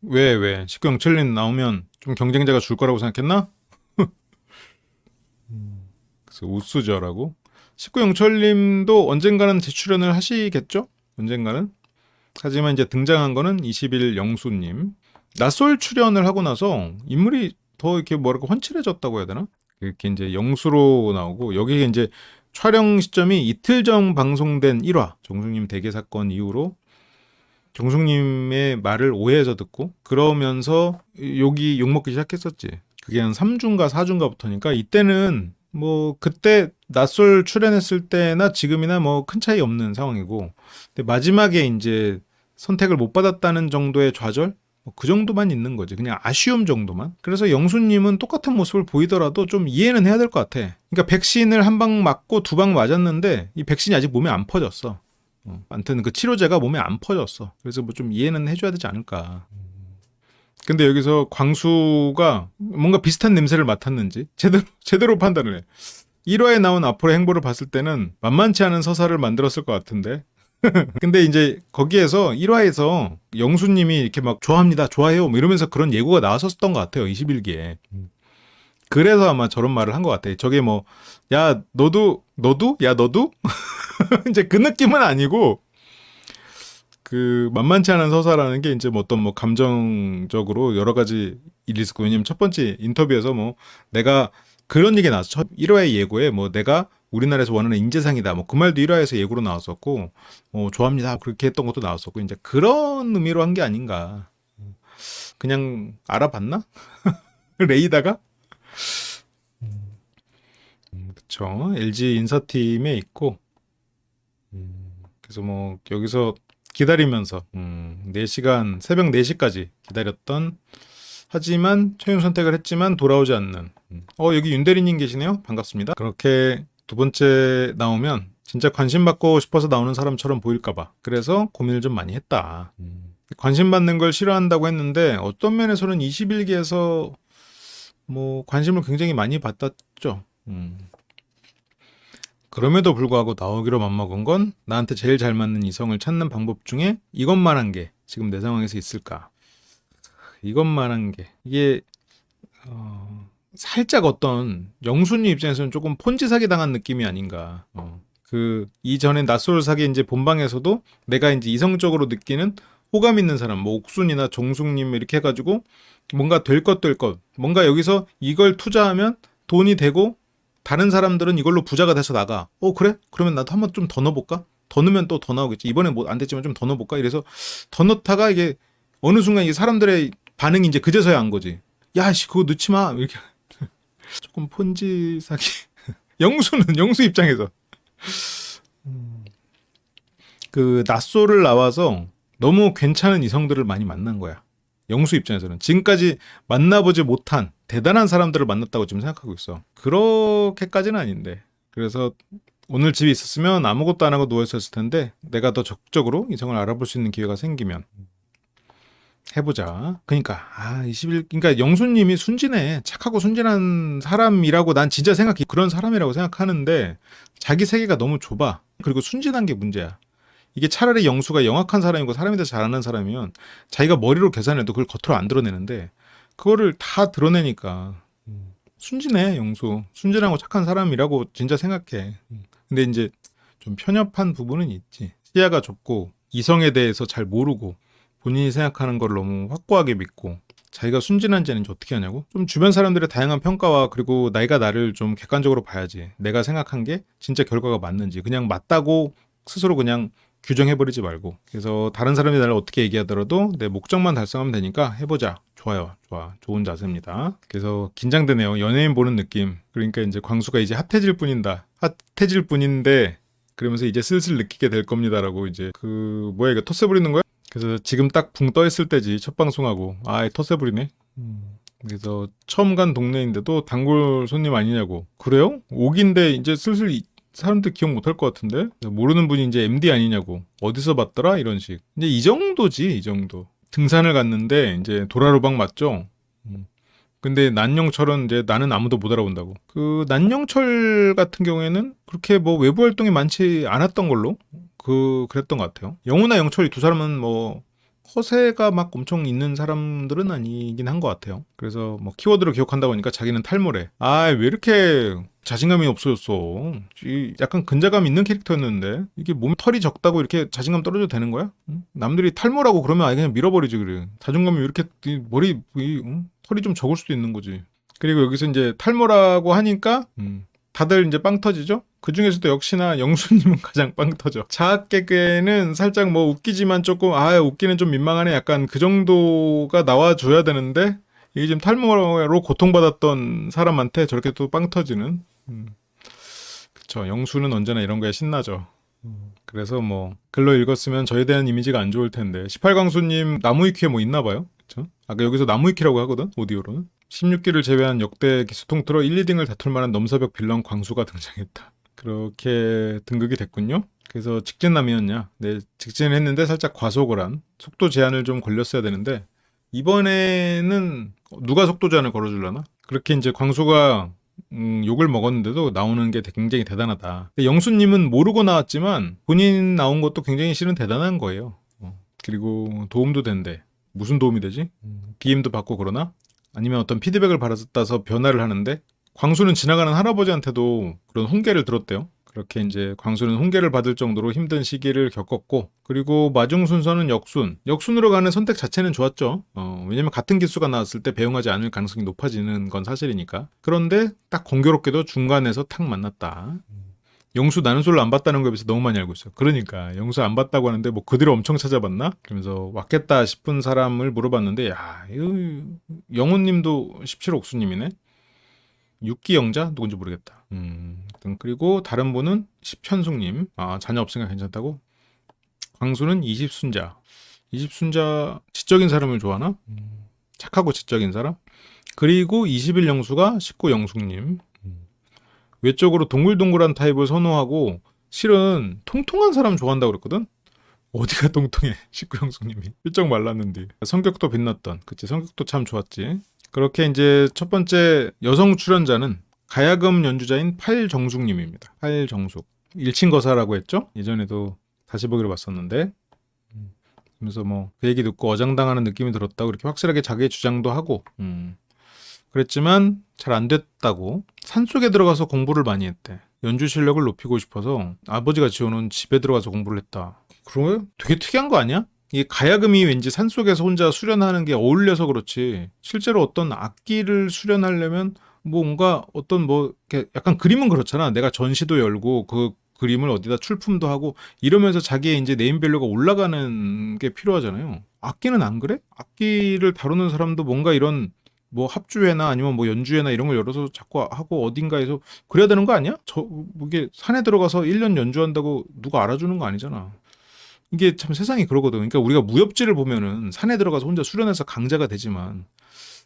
왜 1907님 나오면 좀 경쟁자가 줄 거라고 생각했나? 그래서 우수저라고. 19영철님도 언젠가는 재출연을 하시겠죠? 언젠가는. 하지만 이제 등장한 거는 21 영수님. 낯설 출연을 하고 나서 인물이 더 이렇게 뭐랄까 훤칠해졌다고 해야 되나? 이렇게 이제 영수로 나오고, 여기에 이제 촬영 시점이 이틀 전 방송된 1화 정숙님 대개 사건 이후로 정숙님의 말을 오해해서 듣고 그러면서 욕이 욕먹기 시작했었지. 그게 한 3주인가 4주인가부터니까, 이때는 뭐 그때 낯설 출연했을 때나 지금이나 뭐 큰 차이 없는 상황이고, 근데 마지막에 이제 선택을 못 받았다는 정도의 좌절? 그 정도만 있는 거지. 그냥 아쉬움 정도만. 그래서 영수님은 똑같은 모습을 보이더라도 좀 이해는 해야 될 것 같아. 그러니까 백신을 한 방 맞고 2방 맞았는데 이 백신이 아직 몸에 안 퍼졌어. 아무튼 그 치료제가 몸에 안 퍼졌어. 그래서 뭐 좀 이해는 해줘야 되지 않을까. 근데 여기서 광수가 뭔가 비슷한 냄새를 맡았는지 제대로 판단을 해. 1화에 나온 앞으로의 행보를 봤을 때는 만만치 않은 서사를 만들었을 것 같은데. 근데 이제 거기에서 1화에서 영수님이 이렇게 막 좋아합니다, 좋아해요 뭐 이러면서 그런 예고가 나왔었던 것 같아요. 21기에. 그래서 아마 저런 말을 한 것 같아. 저게 뭐, 야 너도? 야 너도? 이제 그 느낌은 아니고, 그 만만치 않은 서사라는 게 이제 뭐 어떤 뭐 감정적으로 여러 가지 일이 있었고, 왜냐면 첫 번째 인터뷰에서 뭐 내가 그런 얘기 나왔어. 1화의 예고에 뭐 내가 우리나라에서 원하는 인재상이다, 뭐 그 말도 1화에서 예고로 나왔었고, 좋아합니다 그렇게 했던 것도 나왔었고, 이제 그런 의미로 한 게 아닌가. 그냥 알아봤나? 레이다가? 그쵸. LG 인사팀에 있고, 그래서 뭐 여기서 기다리면서 4시간, 새벽 4시까지 기다렸던, 하지만 최종 선택을 했지만 돌아오지 않는, 여기 윤대리님 계시네요. 반갑습니다. 그렇게 두 번째 나오면 진짜 관심 받고 싶어서 나오는 사람처럼 보일까봐. 그래서 고민을 좀 많이 했다. 관심 받는 걸 싫어한다고 했는데 어떤 면에서는 21기에서 뭐 관심을 굉장히 많이 받았죠. 그럼에도 불구하고 나오기로 맘먹은 건 나한테 제일 잘 맞는 이성을 찾는 방법 중에 이것만한 게 지금 내 상황에서 있을까? 이것만한 게 이게 살짝 어떤 영순이 입장에서는 조금 폰지 사기 당한 느낌이 아닌가. 그 이전에 낯설 사기 이제 본방에서도 내가 이제 이성적으로 느끼는 호감 있는 사람, 뭐 옥순이나 종숙님 이렇게 해가지고 뭔가 될 것 뭔가 여기서 이걸 투자하면 돈이 되고 다른 사람들은 이걸로 부자가 돼서 나가. 그래? 그러면 나도 한번 좀 더 넣어볼까? 더 넣으면 또 더 나오겠지. 이번엔 뭐 안 됐지만 좀 더 넣어볼까? 이래서 더 넣다가 이게 어느 순간 이 사람들의 반응이 이제 그제서야 안 거지. 야, 씨, 그거 넣지 마. 이렇게. 조금 폰지 사기. 영수 입장에서. 그 낯소를 나와서 너무 괜찮은 이성들을 많이 만난 거야. 영수 입장에서는 지금까지 만나보지 못한 대단한 사람들을 만났다고 지금 생각하고 있어. 그렇게까지는 아닌데. 그래서 오늘 집에 있었으면 아무것도 안 하고 누워있었을 텐데 내가 더 적극적으로 이성을 알아볼 수 있는 기회가 생기면 해보자. 그러니까 그러니까 영수님이 순진해. 착하고 순진한 사람이라고 난 진짜 생각해. 그런 사람이라고 생각하는데 자기 세계가 너무 좁아. 그리고 순진한 게 문제야. 이게 차라리 영수가 영악한 사람이고 사람에 대해서 잘 아는 사람이면 자기가 머리로 계산해도 그걸 겉으로 안 드러내는데 그거를 다 드러내니까 순진해. 영수 순진하고 착한 사람이라고 진짜 생각해. 근데 이제 좀 편협한 부분은 있지. 시야가 좁고 이성에 대해서 잘 모르고 본인이 생각하는 걸 너무 확고하게 믿고 자기가 순진한지 아닌지 어떻게 하냐고? 좀 주변 사람들의 다양한 평가와 그리고 내가 나를 좀 객관적으로 봐야지. 내가 생각한 게 진짜 결과가 맞는지. 그냥 맞다고 스스로 그냥 규정해버리지 말고. 그래서 다른 사람이 나를 어떻게 얘기하더라도 내 목적만 달성하면 되니까 해보자. 좋아요. 좋은 자세입니다. 그래서 긴장되네요. 연예인 보는 느낌. 그러니까 이제 광수가 이제 핫해질 뿐인데 그러면서 이제 슬슬 느끼게 될 겁니다라고 이제 뭐야 이거 텃세 부리는 거야? 그래서 지금 딱 붕 떠 있을 때지 첫 방송하고 텃세 부리네. 그래서 처음 간 동네인데도 단골 손님 아니냐고. 그래요? 옥인데 이제 슬슬 사람들 기억 못할 것 같은데? 모르는 분이 이제 MD 아니냐고. 어디서 봤더라? 이런 식. 이제 이 정도지, 이 정도. 등산을 갔는데 이제 도라로방 맞죠? 근데 난영철은 이제 나는 아무도 못 알아본다고. 그 난영철 같은 경우에는 그렇게 뭐 외부 활동이 많지 않았던 걸로 그랬던 것 같아요. 영우나 영철이 두 사람은 뭐 허세가 막 엄청 있는 사람들은 아니긴 한 것 같아요. 그래서 뭐 키워드를 기억한다고 하니까 자기는 탈모래. 왜 이렇게 자신감이 없어졌어. 약간 근자감 있는 캐릭터였는데 이게 몸 털이 적다고 이렇게 자신감 떨어져도 되는 거야? 응? 남들이 탈모라고 그러면 아예 그냥 밀어버리지 그래. 자존감이 왜 이렇게 털이 좀 적을 수도 있는 거지. 그리고 여기서 이제 탈모라고 하니까 다들 이제 빵 터지죠? 그 중에서도 역시나 영수님은 가장 빵 터져. 자학개그에는 살짝 뭐 웃기지만 조금 웃기는 좀 민망하네. 약간 그 정도가 나와줘야 되는데 이게 지금 탈모로 고통받았던 사람한테 저렇게 또 빵 터지는. 그쵸. 영수는 언제나 이런 거에 신나죠. 그래서 뭐 글로 읽었으면 저에 대한 이미지가 안 좋을 텐데 18광수님 나무위키에 뭐 있나 봐요. 그쵸? 아까 여기서 나무위키라고 하거든. 오디오로는. 16기를 제외한 역대 기수 통틀어 1, 2등을 다툴 만한 넘사벽 빌런 광수가 등장했다. 그렇게 등극이 됐군요. 그래서 직진남이었냐? 네, 직진을 했는데 살짝 과속을 한 속도 제한을 좀 걸렸어야 되는데 이번에는 누가 속도 제한을 걸어주려나? 그렇게 이제 광수가 욕을 먹었는데도 나오는 게 굉장히 대단하다. 영수님은 모르고 나왔지만 본인 나온 것도 굉장히 실은 대단한 거예요. 그리고 도움도 된대. 무슨 도움이 되지? DM도 받고 그러나? 아니면 어떤 피드백을 받아서 변화를 하는데 광수는 지나가는 할아버지한테도 그런 훈계를 들었대요. 그렇게 이제 광수는 훈계를 받을 정도로 힘든 시기를 겪었고 그리고 마중 순서는 역순으로 가는 선택 자체는 좋았죠. 왜냐면 같은 기수가 나왔을 때 배웅하지 않을 가능성이 높아지는 건 사실이니까. 그런데 딱 공교롭게도 중간에서 탁 만났다. 영수 나는 솔로 안 봤다는 거에 비해서 너무 많이 알고 있어요. 그러니까 영수 안 봤다고 하는데 뭐 그 뒤로 엄청 찾아봤나? 그러면서 왔겠다 싶은 사람을 물어봤는데 이거 영훈님도 17 옥수님이네. 육기 영자 누군지 모르겠다. 그리고 다른 분은 10현숙님. 자녀 없으니까 괜찮다고. 광수는 20순자. 20순자 지적인 사람을 좋아하나? 착하고 지적인 사람. 그리고 21영수가 19영숙님. 외적으로 동글동글한 타입을 선호하고 실은 통통한 사람 좋아한다고 그랬거든? 어디가 통통해? 식구형수님이 삐쩍 말랐는데 성격도 빛났던 그치 성격도 참 좋았지. 그렇게 이제 첫 번째 여성 출연자는 가야금 연주자인 팔정숙님입니다. 팔정숙 일친거사라고 했죠? 예전에도 다시 보기로 봤었는데 그래서 뭐 그 얘기 듣고 어장당하는 느낌이 들었다고 그렇게 확실하게 자기의 주장도 하고 그랬지만 잘 안 됐다고 산속에 들어가서 공부를 많이 했대. 연주 실력을 높이고 싶어서 아버지가 지어놓은 집에 들어가서 공부를 했다. 그러게 되게 특이한 거 아니야? 이 가야금이 왠지 산속에서 혼자 수련하는 게 어울려서 그렇지 실제로 어떤 악기를 수련하려면 뭔가 어떤 뭐 이렇게 약간 그림은 그렇잖아. 내가 전시도 열고 그 그림을 어디다 출품도 하고 이러면서 자기의 이제 네임밸류가 올라가는 게 필요하잖아요. 악기는 안 그래? 악기를 다루는 사람도 뭔가 이런 뭐 합주회나 아니면 뭐 연주회나 이런 걸 열어서 자꾸 하고 어딘가에서 그래야 되는 거 아니야? 이게 산에 들어가서 1년 연주한다고 누가 알아주는 거 아니잖아. 이게 참 세상이 그러거든. 그러니까 우리가 무협지를 보면은 산에 들어가서 혼자 수련해서 강자가 되지만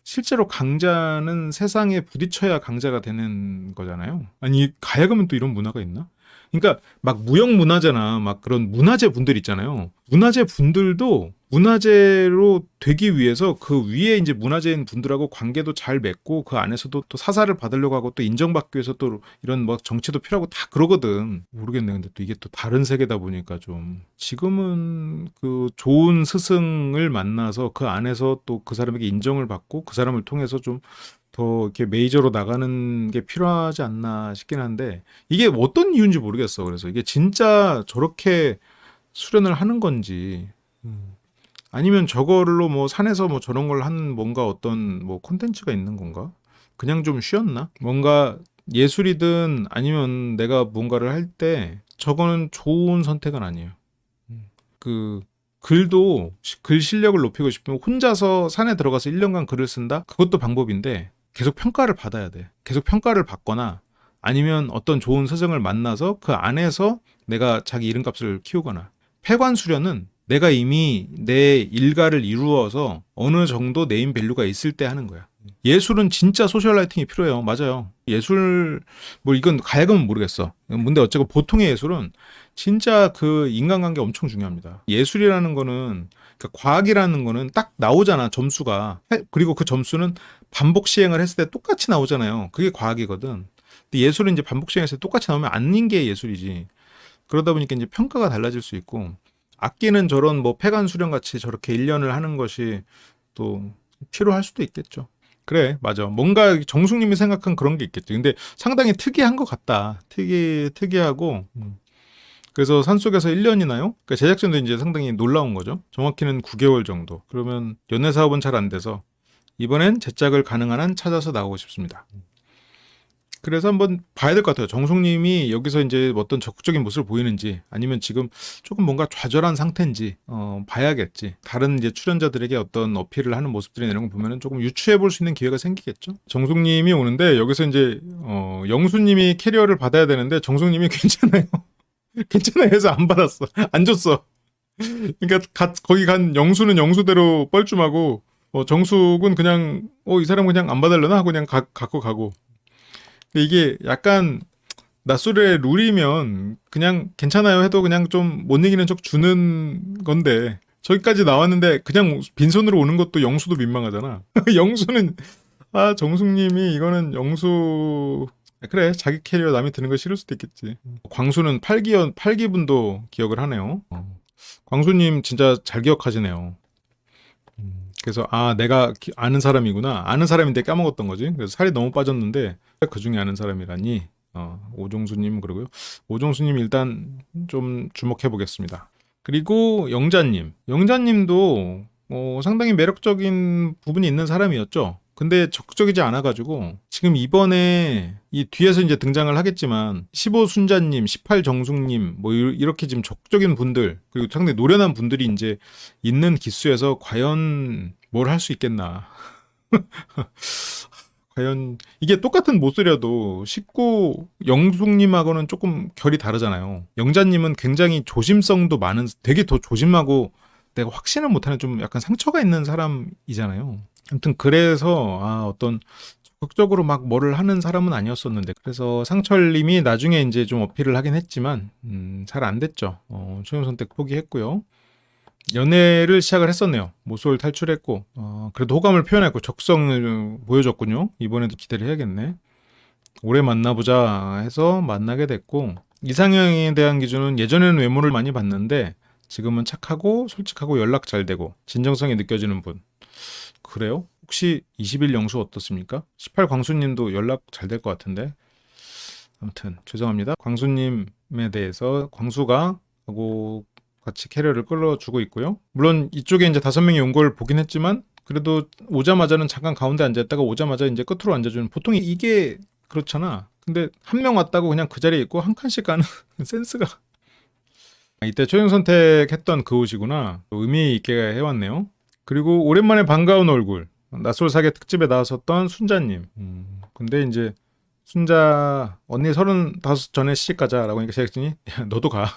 실제로 강자는 세상에 부딪혀야 강자가 되는 거잖아요. 아니 가야금은 또 이런 문화가 있나? 그러니까 막 무형문화재나 막 그런 문화재 분들 있잖아요. 문화재 분들도 문화재로 되기 위해서 그 위에 이제 문화재인 분들하고 관계도 잘 맺고 그 안에서도 또 사사를 받으려고 하고 또 인정받기 위해서 또 이런 뭐 정치도 필요하고 다 그러거든. 모르겠네. 근데 또 이게 또 다른 세계다 보니까 좀 지금은 그 좋은 스승을 만나서 그 안에서 또 그 사람에게 인정을 받고 그 사람을 통해서 좀 더 이렇게 메이저로 나가는 게 필요하지 않나 싶긴 한데 이게 어떤 이유인지 모르겠어. 그래서 이게 진짜 저렇게 수련을 하는 건지 아니면 저걸로 뭐 산에서 뭐 저런 걸 한 뭔가 어떤 뭐 콘텐츠가 있는 건가? 그냥 좀 쉬었나? 뭔가 예술이든 아니면 내가 뭔가를 할 때 저거는 좋은 선택은 아니에요. 그 글도 글 실력을 높이고 싶으면 혼자서 산에 들어가서 1년간 글을 쓴다? 그것도 방법인데 계속 평가를 받아야 돼. 계속 평가를 받거나 아니면 어떤 좋은 스승을 만나서 그 안에서 내가 자기 이름값을 키우거나 폐관 수련은 내가 이미 내 일가를 이루어서 어느 정도 네임 밸류가 있을 때 하는 거야. 예술은 진짜 소셜라이팅이 필요해요. 맞아요. 예술 뭐 이건 가야금은 모르겠어. 근데 어쨌건 보통의 예술은 진짜 그 인간관계 엄청 중요합니다. 예술이라는 거는 그러니까 과학이라는 거는 딱 나오잖아 점수가. 그리고 그 점수는 반복 시행을 했을 때 똑같이 나오잖아요. 그게 과학이거든. 근데 예술은 이제 반복 시행했을 때 똑같이 나오면 아닌 게 예술이지. 그러다 보니까 이제 평가가 달라질 수 있고 악기는 저런 뭐 폐관 수련 같이 저렇게 1년을 하는 것이 또 필요할 수도 있겠죠. 그래, 맞아. 뭔가 정숙님이 생각한 그런 게 있겠지. 근데 상당히 특이한 것 같다. 특이하고. 그래서 산속에서 1년이나요? 그러니까 제작진도 이제 상당히 놀라운 거죠. 정확히는 9개월 정도. 그러면 연애 사업은 잘 안 돼서 이번엔 제작을 가능한 한 찾아서 나오고 싶습니다. 그래서 한번 봐야 될 것 같아요. 정숙님이 여기서 이제 어떤 적극적인 모습을 보이는지 아니면 지금 조금 뭔가 좌절한 상태인지 봐야겠지. 다른 이제 출연자들에게 어떤 어필을 하는 모습들이나 이런 거 보면은 조금 유추해 볼 수 있는 기회가 생기겠죠. 정숙님이 오는데 여기서 이제 영수님이 캐리어를 받아야 되는데 정숙님이 괜찮아요. 괜찮아요 해서 안 받았어. 안 줬어. 그러니까 거기 간 영수는 영수대로 뻘쭘하고 정숙은 그냥 이 사람 그냥 안 받으려나 하고 그냥 갖고 가고. 이게 약간 낯설의 룰이면 그냥 괜찮아요 해도 그냥 좀 못 이기는 척 주는 건데 저기까지 나왔는데 그냥 빈손으로 오는 것도 영수도 민망하잖아. 영수는 정숙님이 이거는 영수 그래 자기 캐리어 남이 드는 거 싫을 수도 있겠지. 광수는 8기분도 기억을 하네요. 광수님 진짜 잘 기억하시네요. 그래서 내가 아는 사람이구나. 아는 사람인데 까먹었던 거지. 그래서 살이 너무 빠졌는데 그 중에 아는 사람이라니. 오종수님 그러고요. 오종수님 일단 좀 주목해 보겠습니다. 그리고 영자님도 상당히 매력적인 부분이 있는 사람이었죠. 근데 적극적이지 않아가지고 지금 이번에 이 뒤에서 이제 등장을 하겠지만 15순자님, 18정숙님 뭐 이렇게 지금 적극적인 분들 그리고 상당히 노련한 분들이 이제 있는 기수에서 과연 뭘 할 수 있겠나. 과연 이게 똑같은 모습이라도 19 영숙님하고는 조금 결이 다르잖아요. 영자님은 굉장히 조심성도 많은 되게 더 조심하고 내가 확신을 못하는 좀 약간 상처가 있는 사람이잖아요. 아무튼 그래서 어떤 적극적으로 막 뭐를 하는 사람은 아니었었는데, 그래서 상철님이 나중에 이제 좀 어필을 하긴 했지만 잘 안 됐죠. 최종 선택 포기했고요. 연애를 시작을 했었네요. 모쏠 탈출했고, 그래도 호감을 표현했고 적성을 보여줬군요. 이번에도 기대를 해야겠네. 오래 만나보자 해서 만나게 됐고, 이상형에 대한 기준은 예전에는 외모를 많이 봤는데 지금은 착하고 솔직하고 연락 잘 되고 진정성이 느껴지는 분. 그래요? 혹시 21 영수 어떻습니까? 18 광수님도 연락 잘 될 것 같은데. 아무튼 죄송합니다. 광수님에 대해서 광수가 하고 같이 캐리어를 끌어주고 있고요. 물론 이쪽에 이제 5명이 온 걸 보긴 했지만 그래도 오자마자는 잠깐 가운데 앉아있다가 오자마자 이제 끝으로 앉아주는, 보통 이게 그렇잖아. 근데 한 명 왔다고 그냥 그 자리에 있고 한 칸씩 가는 센스가. 이때 최종 선택했던 그 옷이구나. 의미 있게 해왔네요. 그리고 오랜만에 반가운 얼굴, 낯설 사계 특집에 나왔었던 순자님. 근데 이제 순자 언니 35 전에 시집가자라고 하니까 제작진이 야, 너도 가.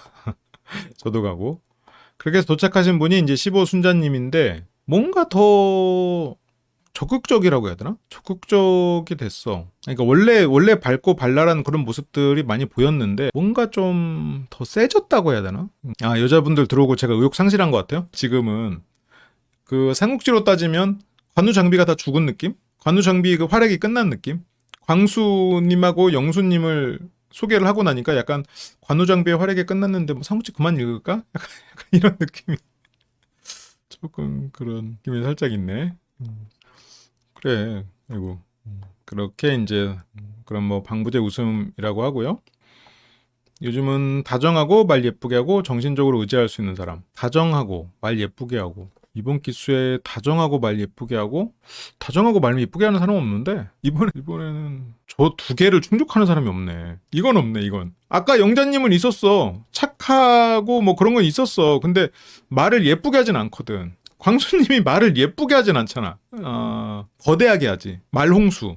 저도 가고. 그렇게 해서 도착하신 분이 이제 15 순자님인데 뭔가 더 적극적이라고 해야 되나? 적극적이 됐어. 그러니까 원래 밝고 발랄한 그런 모습들이 많이 보였는데 뭔가 좀 더 세졌다고 해야 되나? 여자분들 들어오고 제가 의욕 상실한 것 같아요. 지금은 그 삼국지로 따지면 관우 장비가 다 죽은 느낌? 관우 장비 그 활약이 끝난 느낌? 광수님하고 영수님을 소개를 하고 나니까 약간 관우 장비의 활약이 끝났는데 뭐 삼국지 그만 읽을까? 약간 이런 느낌이 조금 그런 느낌이 살짝 있네. 그래. 아이고. 그렇게 이제 그럼 뭐 방부제 웃음이라고 하고요. 요즘은 다정하고 말 예쁘게 하고 정신적으로 의지할 수 있는 사람. 다정하고 말 예쁘게 하고. 이번 기수에 다정하고 말 예쁘게 하고 다정하고 말 예쁘게 하는 사람 없는데 이번에는 저 두 개를 충족하는 사람이 없네. 이건 없네, 이건. 아까 영자님은 있었어. 착하고 뭐 그런 건 있었어. 근데 말을 예쁘게 하진 않거든. 광수님이 말을 예쁘게 하진 않잖아. 거대하게 하지. 말홍수.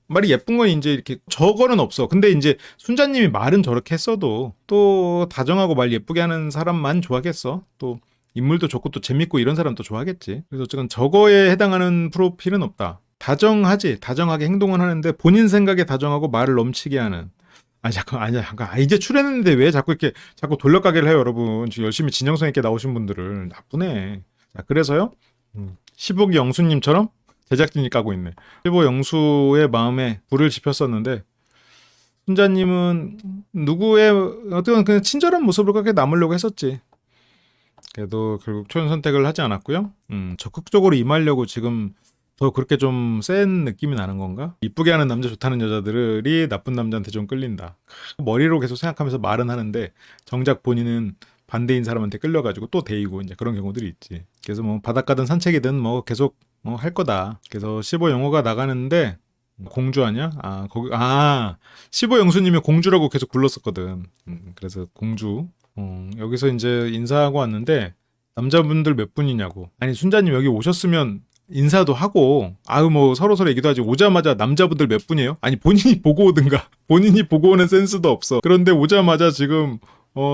말이 예쁜 건 이제 이렇게 저거는 없어. 근데 이제 순자님이 말은 저렇게 했어도 또 다정하고 말 예쁘게 하는 사람만 좋아하겠어. 또 인물도 좋고 또 재밌고 이런 사람도 좋아하겠지. 그래서 어쨌든 저거에 해당하는 프로필은 없다. 다정하지. 다정하게 행동은 하는데 본인 생각에 다정하고 말을 넘치게 하는. 잠깐. 이제 출연했는데 왜 자꾸 돌려가기를 해요, 여러분. 지금 열심히 진정성 있게 나오신 분들을. 나쁘네. 자, 그래서요. 15기 영수님처럼 제작진이 까고 있네. 15 영수의 마음에 불을 지폈었는데 순자님은 누구의 어떤 그냥 친절한 모습을 그렇게 남으려고 했었지. 그래도 결국 초연 선택을 하지 않았고요. 적극적으로 임하려고 지금 더 그렇게 좀 센 느낌이 나는 건가? 이쁘게 하는 남자 좋다는 여자들이 나쁜 남자한테 좀 끌린다. 머리로 계속 생각하면서 말은 하는데 정작 본인은 반대인 사람한테 끌려가지고 또 데이고 이제 그런 경우들이 있지. 그래서 뭐 바닷가든 산책이든 뭐 계속 할 거다. 그래서 15 영호가 나가는데 공주 아니야? 15 영수님이 공주라고 계속 불렀었거든. 그래서 공주. 여기서 이제 인사하고 왔는데 남자분들 몇 분이냐고. 아니 순자님 여기 오셨으면 인사도 하고 뭐 서로 얘기도 하지. 오자마자 남자분들 몇 분이에요? 아니 본인이 보고 오든가. 본인이 보고 오는 센스도 없어. 그런데 오자마자 지금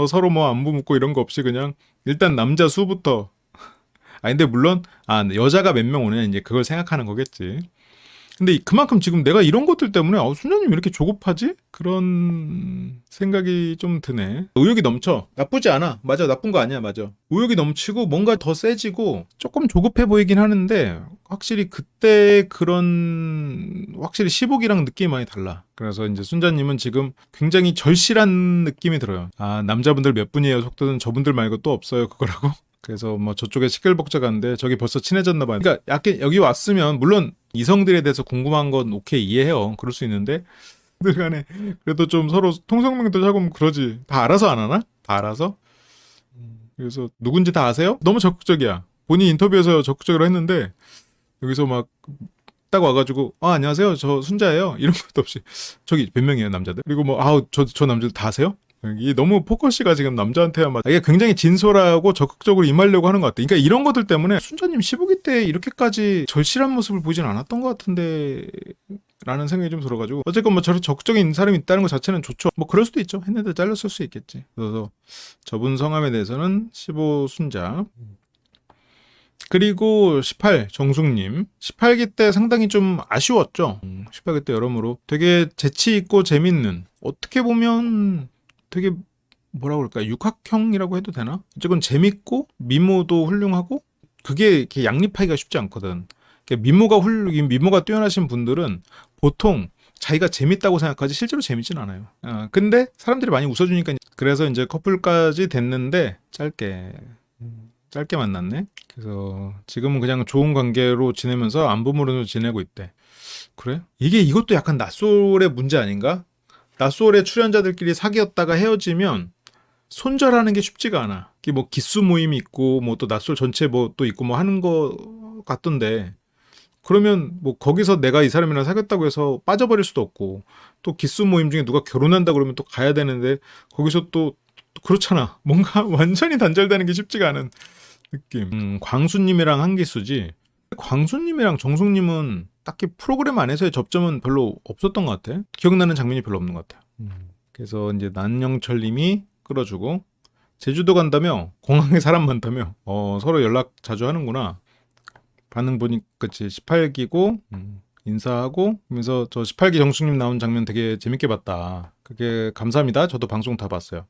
서로 뭐 안부 묻고 이런 거 없이 그냥 일단 남자 수부터. 근데 물론 여자가 몇 명 오느냐 이제 그걸 생각하는 거겠지. 근데 그만큼 지금 내가 이런 것들 때문에 순자님 왜 이렇게 조급하지? 그런 생각이 좀 드네. 의욕이 넘쳐. 나쁘지 않아. 맞아, 나쁜 거 아니야. 맞아. 의욕이 넘치고 뭔가 더 세지고 조금 조급해 보이긴 하는데 확실히 그때 확실히 15기랑 느낌이 많이 달라. 그래서 이제 순자님은 지금 굉장히 절실한 느낌이 들어요. 남자분들 몇 분이에요? 속도는 저분들 말고 또 없어요. 그거라고. 그래서 뭐 저쪽에 시끌벅적한데 저기 벌써 친해졌나 봐요. 그러니까 약간 여기 왔으면 물론 이성들에 대해서 궁금한 건 오케이 이해해요. 그럴 수 있는데 들 간에 그래도 좀 서로 통성명도 하고 그러지. 다 알아서 안 하나? 다 알아서? 그래서 누군지 다 아세요? 너무 적극적이야. 본인 인터뷰에서 적극적으로 했는데 여기서 막 딱 와가지고 안녕하세요. 저 순자예요. 이런 것도 없이 저기 몇 명이에요 남자들? 그리고 뭐 저 남자들 다 아세요? 이게 너무 포커스가 지금 남자한테야만 이게 굉장히 진솔하고 적극적으로 임하려고 하는 것 같아. 그러니까 이런 것들 때문에 순자님 15기 때 이렇게까지 절실한 모습을 보이진 않았던 것 같은데 라는 생각이 좀 들어가지고 어쨌건 뭐 저렇게 적극적인 사람이 있다는 것 자체는 좋죠. 뭐 그럴 수도 있죠. 했는데 잘렸을 수 있겠지. 그래서 저분 성함에 대해서는 15 순자. 그리고 18 정숙님 18기 때 상당히 좀 아쉬웠죠. 18기 때 여러모로 되게 재치 있고 재밌는, 어떻게 보면 되게 뭐라 그럴까, 육학형이라고 해도 되나? 어쨌건 재밌고 미모도 훌륭하고, 그게 이렇게 양립하기가 쉽지 않거든. 미모가 뛰어나신 분들은 보통 자기가 재밌다고 생각하지 실제로 재밌진 않아요. 근데 사람들이 많이 웃어주니까, 그래서 이제 커플까지 됐는데 짧게 만났네. 그래서 지금은 그냥 좋은 관계로 지내면서 안부모로 지내고 있대. 그래? 이것도 약간 낯솔의 문제 아닌가? 낯솔의 출연자들끼리 사귀었다가 헤어지면 손절하는 게 쉽지가 않아. 이게 뭐 기수 모임이 있고 뭐 또 낯솔 전체 뭐 또 있고 뭐 하는 거 같던데, 그러면 뭐 거기서 내가 이 사람이랑 사귀었다고 해서 빠져버릴 수도 없고, 또 기수 모임 중에 누가 결혼한다 그러면 또 가야 되는데 거기서 또 그렇잖아. 뭔가 완전히 단절되는 게 쉽지가 않은 느낌. 광수님이랑 한기수지. 광수님이랑 정숙님은 딱히 프로그램 안에서의 접점은 별로 없었던 것 같아. 기억나는 장면이 별로 없는 것 같아. 그래서 이제 난영철님이 끌어주고, 제주도 간다며, 공항에 사람 많다며, 서로 연락 자주 하는구나. 반응 보니까 그치, 18기고 인사하고, 그러면서 저 18기 정숙님 나온 장면 되게 재밌게 봤다. 그게 감사합니다. 저도 방송 다 봤어요.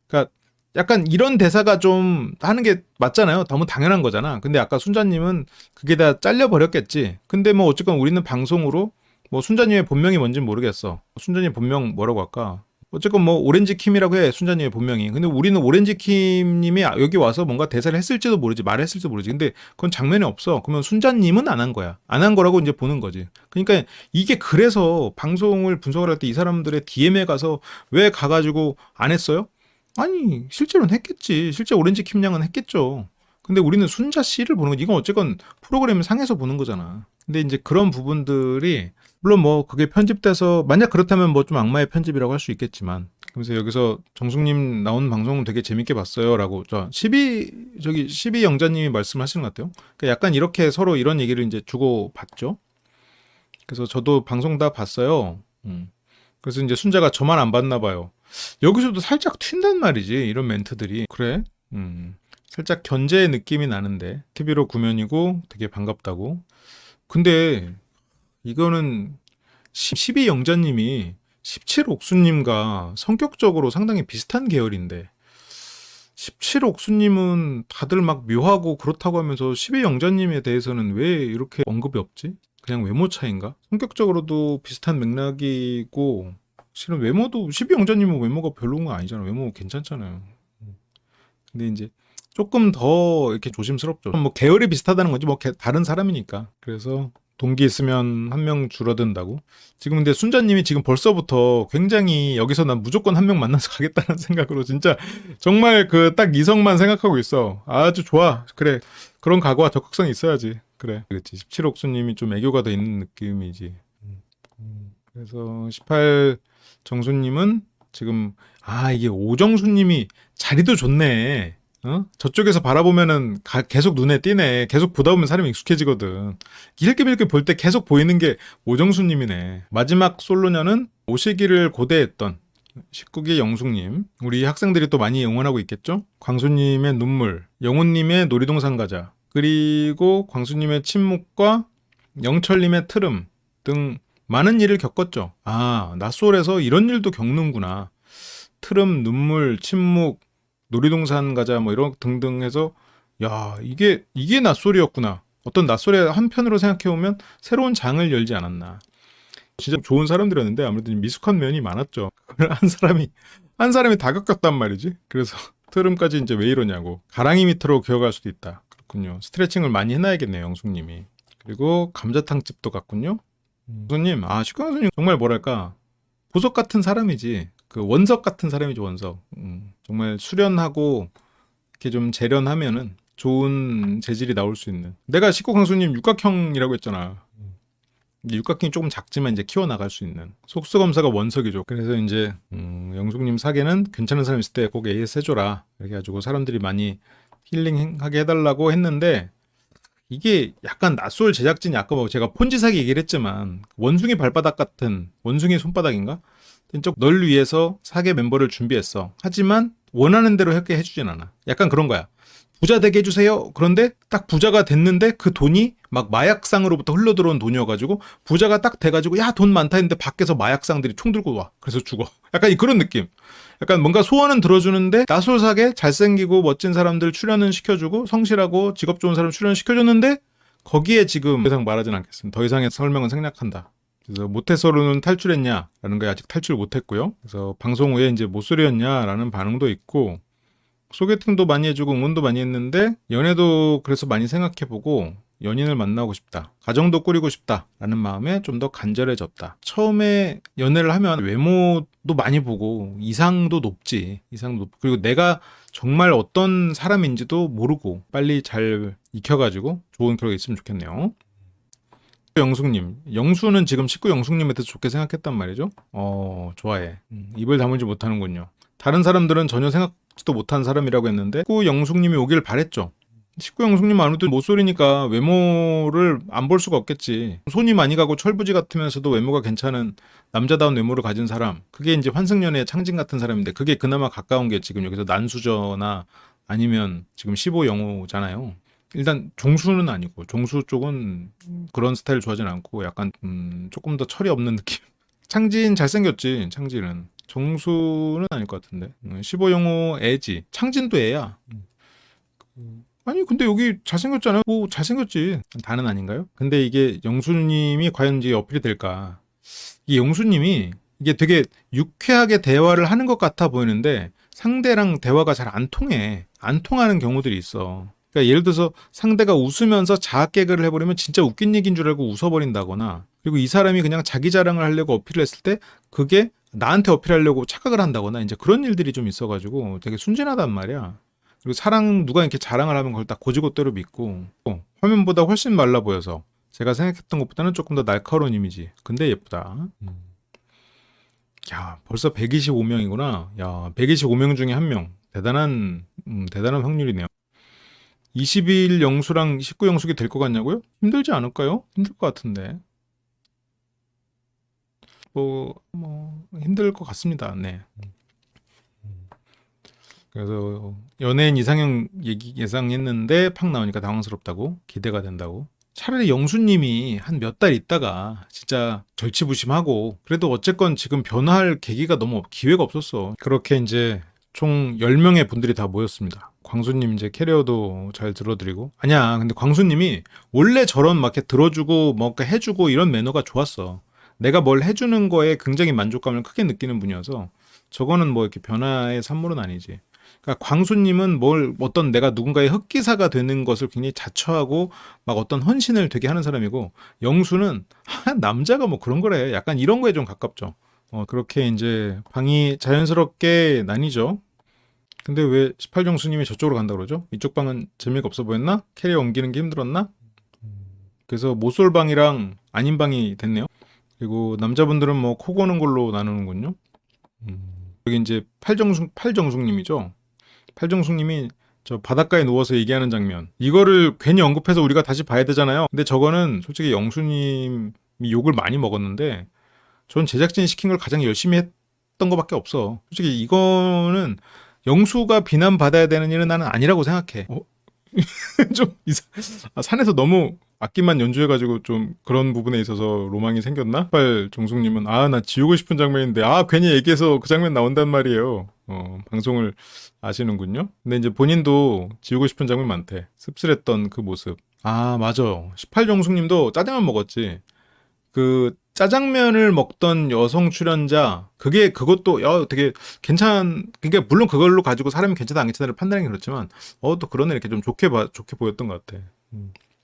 그러니까 약간 이런 대사가 좀 하는 게 맞잖아요. 너무 당연한 거잖아. 근데 아까 순자님은 그게 다 잘려버렸겠지. 근데 뭐 어쨌건 우리는 방송으로, 뭐 순자님의 본명이 뭔지는 모르겠어. 순자님 본명 뭐라고 할까? 어쨌건 뭐 오렌지 킴이라고 해, 순자님의 본명이. 근데 우리는 오렌지 킴님이 여기 와서 뭔가 대사를 했을지도 모르지, 말했을지도 모르지. 근데 그건 장면이 없어. 그러면 순자님은 안 한 거야. 안 한 거라고 이제 보는 거지. 그러니까 이게, 그래서 방송을 분석을 할 때 이 사람들의 DM에 가서 왜 가가지고 안 했어요? 아니, 실제로는 했겠지. 실제 오렌지 킴양은 했겠죠. 근데 우리는 순자 씨를 보는 거, 이건 어쨌건 프로그램을 상에서 보는 거잖아. 근데 이제 그런 부분들이, 물론 뭐 그게 편집돼서, 만약 그렇다면 뭐 좀 악마의 편집이라고 할 수 있겠지만, 그래서 여기서 정숙님 나온 방송은 되게 재밌게 봤어요라고, 12 영자님이 말씀하시는 것 같아요. 그러니까 약간 이렇게 서로 이런 얘기를 이제 주고 받죠. 그래서 저도 방송 다 봤어요. 그래서 이제 순자가 저만 안 봤나 봐요. 여기서도 살짝 튄단 말이지, 이런 멘트들이. 그래? 살짝 견제의 느낌이 나는데, TV로 구면이고 되게 반갑다고. 근데 이거는 12 영자님이 17 옥수님과 성격적으로 상당히 비슷한 계열인데, 17 옥수님은 다들 막 묘하고 그렇다고 하면서 12 영자님에 대해서는 왜 이렇게 언급이 없지? 그냥 외모 차이인가? 성격적으로도 비슷한 맥락이고, 실은 외모도 12 영자님은 외모가 별로인 건 아니잖아. 외모 괜찮잖아요. 근데 이제 조금 더 이렇게 조심스럽죠. 뭐 계열이 비슷하다는 거지, 뭐 다른 사람이니까. 그래서 동기 있으면 한 명 줄어든다고. 지금 근데 순자님이 지금 벌써부터 굉장히, 여기서 난 무조건 한 명 만나서 가겠다는 생각으로 진짜 정말 그 딱 이성만 생각하고 있어. 아주 좋아. 그래, 그런 각오와 적극성이 있어야지. 그래, 그렇지. 17옥수님이 좀 애교가 더 있는 느낌이지. 그래서 18 정수님은 지금, 이게 오정수님이 자리도 좋네. 저쪽에서 바라보면은 계속 눈에 띄네. 계속 보다 보면 사람이 익숙해지거든. 이렇게 볼 때 계속 보이는 게 오정수님이네. 마지막 솔로녀는 오시기를 고대했던 19기 영숙님. 우리 학생들이 또 많이 응원하고 있겠죠? 광수님의 눈물, 영훈님의 놀이동산 가자, 그리고 광수님의 침묵과 영철님의 트름 등 많은 일을 겪었죠. 낯솔에서 이런 일도 겪는구나. 트름, 눈물, 침묵, 놀이동산 가자 뭐 이런 등등 해서, 야, 이게 낯솔이었구나. 어떤 낯솔의 한편으로 생각해보면 새로운 장을 열지 않았나. 진짜 좋은 사람들이었는데 아무래도 미숙한 면이 많았죠. 그걸 한 사람이 다 겪었단 말이지. 그래서 트름까지 이제 왜 이러냐고. 가랑이 밑으로 기어갈 수도 있다. 그렇군요. 스트레칭을 많이 해놔야겠네요, 영숙님이. 그리고 감자탕집도 갔군요. 교수님, 식구 교수님 정말 뭐랄까, 보석 같은 사람이지. 그 원석 같은 사람이지, 원석. 정말 수련하고 이렇게 좀 재련하면은 좋은 재질이 나올 수 있는. 내가 식구 강수님 육각형이라고 했잖아. 육각형이 조금 작지만 이제 키워나갈 수 있는. 속수검사가 원석이죠. 그래서 이제 영숙님 사계는 괜찮은 사람 있을 때 꼭 AS 해줘라. 이렇게 해가지고 사람들이 많이 힐링하게 해달라고 했는데, 이게 약간 낯솔 제작진이, 아까 뭐 제가 폰지 사기 얘기를 했지만 원숭이 발바닥 같은, 원숭이 손바닥인가? 진짜 널 위해서 사계 멤버를 준비했어. 하지만 원하는 대로 이렇게 해주진 않아. 약간 그런 거야. 부자 되게 해주세요. 그런데 딱 부자가 됐는데 그 돈이 막 마약상으로부터 흘러들어온 돈이어가지고 부자가 딱 돼가지고 야, 돈 많다 했는데 밖에서 마약상들이 총 들고 와. 그래서 죽어. 약간 그런 느낌. 약간 뭔가 소원은 들어주는데 나솔사게 잘생기고 멋진 사람들 출연은 시켜주고 성실하고 직업 좋은 사람 출연 시켜줬는데 거기에 지금 더 이상 말하진 않겠습니다. 더 이상의 설명은 생략한다. 그래서 모태솔로는 탈출했냐라는 거 아직 탈출 못했고요. 그래서 방송 후에 이제 모쏠이었냐라는 반응도 있고 소개팅도 많이 해주고 응원도 많이 했는데 연애도 그래서 많이 생각해보고 연인을 만나고 싶다. 가정도 꾸리고 싶다라는 마음에 좀 더 간절해졌다. 처음에 연애를 하면 외모도 많이 보고 이상도 높지. 이상도 높고 그리고 내가 정말 어떤 사람인지도 모르고 빨리 잘 익혀가지고 좋은 결과 있으면 좋겠네요. 영숙님, 영수는 지금 식구 영숙님에 대해서 좋게 생각했단 말이죠. 좋아해. 입을 다물지 못하는군요. 다른 사람들은 전혀 생각지도 못한 사람이라고 했는데 식구 영숙님이 오길 바랬죠. 식구 영숙님 아무래도 모쏠이니까 외모를 안 볼 수가 없겠지. 손이 많이 가고 철부지 같으면서도 외모가 괜찮은 남자다운 외모를 가진 사람. 그게 이제 환승연애의 창진 같은 사람인데 그게 그나마 가까운 게 지금 여기서 난수저나 아니면 지금 15영호잖아요. 일단 종수는 아니고 종수 쪽은 그런 스타일 좋아하진 않고 약간 조금 더 철이 없는 느낌. 창진 잘생겼지. 창진은 정수는 아닐 것 같은데 15영호 애지. 창진도 애야. 아니 근데 여기 잘생겼잖아요. 뭐 잘생겼지. 다는 아닌가요? 근데 이게 영수님이 과연 이제 어필이 될까? 이 영수님이 이게 되게 유쾌하게 대화를 하는 것 같아 보이는데 상대랑 대화가 잘 안 통해. 안 통하는 경우들이 있어. 그러니까 예를 들어서 상대가 웃으면서 자학 개그를 해버리면 진짜 웃긴 얘기인 줄 알고 웃어버린다거나 그리고 이 사람이 그냥 자기 자랑을 하려고 어필을 했을 때 그게 나한테 어필하려고 착각을 한다거나 이제 그런 일들이 좀 있어가지고 되게 순진하단 말이야. 그리고 사랑 누가 이렇게 자랑을 하면 그걸 딱 고지고대로 믿고 화면보다 훨씬 말라 보여서 제가 생각했던 것보다는 조금 더 날카로운 이미지. 근데 예쁘다. 야, 벌써 125명이구나. 야, 125명 중에 한 명. 대단한 확률이네요. 22일 영수랑 19 영숙이 될 것 같냐고요? 힘들지 않을까요? 힘들 것 같은데. 힘들 것 같습니다. 네. 그래서 연예인 이상형 얘기 예상했는데 팍 나오니까 당황스럽다고 기대가 된다고. 차라리 영수님이 한 몇 달 있다가 진짜 절치부심하고 그래도 어쨌건 지금 변화할 계기가 너무 기회가 없었어. 그렇게 이제 총 10명의 분들이 다 모였습니다. 광수님 이제 캐리어도 잘 들어드리고 아니야 근데 광수님이 원래 저런 막 이렇게 들어주고 뭔가 해주고 이런 매너가 좋았어. 내가 뭘 해주는 거에 굉장히 만족감을 크게 느끼는 분이어서 저거는 뭐 이렇게 변화의 산물은 아니지. 그러니까 광수님은 어떤 내가 누군가의 흑기사가 되는 것을 굉장히 자처하고 막 어떤 헌신을 되게 하는 사람이고 영수는 남자가 뭐 그런 거래. 약간 이런 거에 좀 가깝죠. 그렇게 이제 방이 자연스럽게 나뉘죠. 근데 왜 18정수님이 저쪽으로 간다 그러죠? 이쪽 방은 재미가 없어 보였나? 캐리어 옮기는 게 힘들었나? 그래서 모쏠방이랑 아닌 방이 됐네요. 그리고 남자분들은 뭐 코 고는 걸로 나누는군요. 여기 이제 팔정숙님이죠. 팔정숙님이 저 바닷가에 누워서 얘기하는 장면. 이거를 괜히 언급해서 우리가 다시 봐야 되잖아요. 근데 저거는 솔직히 영수님이 욕을 많이 먹었는데 전 제작진이 시킨 걸 가장 열심히 했던 것밖에 없어. 솔직히 이거는 영수가 비난받아야 되는 일은 나는 아니라고 생각해. 좀 산에서 너무 악기만 연주해가지고 좀 그런 부분에 있어서 로망이 생겼나? 정숙님은 나 지우고 싶은 장면인데 괜히 얘기해서 그 장면 나온단 말이에요. 방송을 아시는군요. 근데 이제 본인도 지우고 싶은 장면 많대. 씁쓸했던 그 모습. 맞아. 18정숙님도 짜장면 먹었지. 그 짜장면을 먹던 여성 출연자 그것도 되게 그러니까 물론 그걸로 가지고 사람이 괜찮다 안 괜찮다를 판단하기 그렇지만 또 그런 애 이렇게 좀 좋게 보였던 것 같아.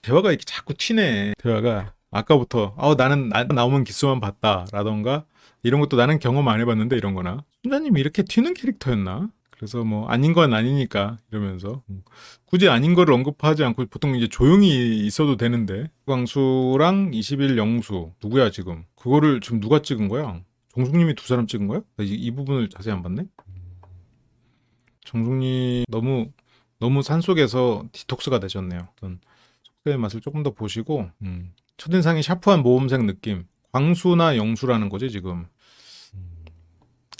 대화가 이렇게 자꾸 튀네. 대화가 아까부터 나는 나오면 기수만 봤다라던가 이런 것도 나는 경험 안 해봤는데 이런 거나 순자님이 이렇게 튀는 캐릭터였나? 그래서 뭐 아닌 건 아니니까 이러면서 굳이 아닌 거를 언급하지 않고 보통 이제 조용히 있어도 되는데 광수랑 21 영수 누구야 지금? 그거를 지금 누가 찍은 거야? 정숙님이 두 사람 찍은 거야? 이 부분을 자세히 안 봤네. 정숙님 너무 산속에서 디톡스가 되셨네요. 어떤 속세의 맛을 조금 더 보시고 첫인상이 샤프한 모험생 느낌. 광수나 영수라는 거지 지금.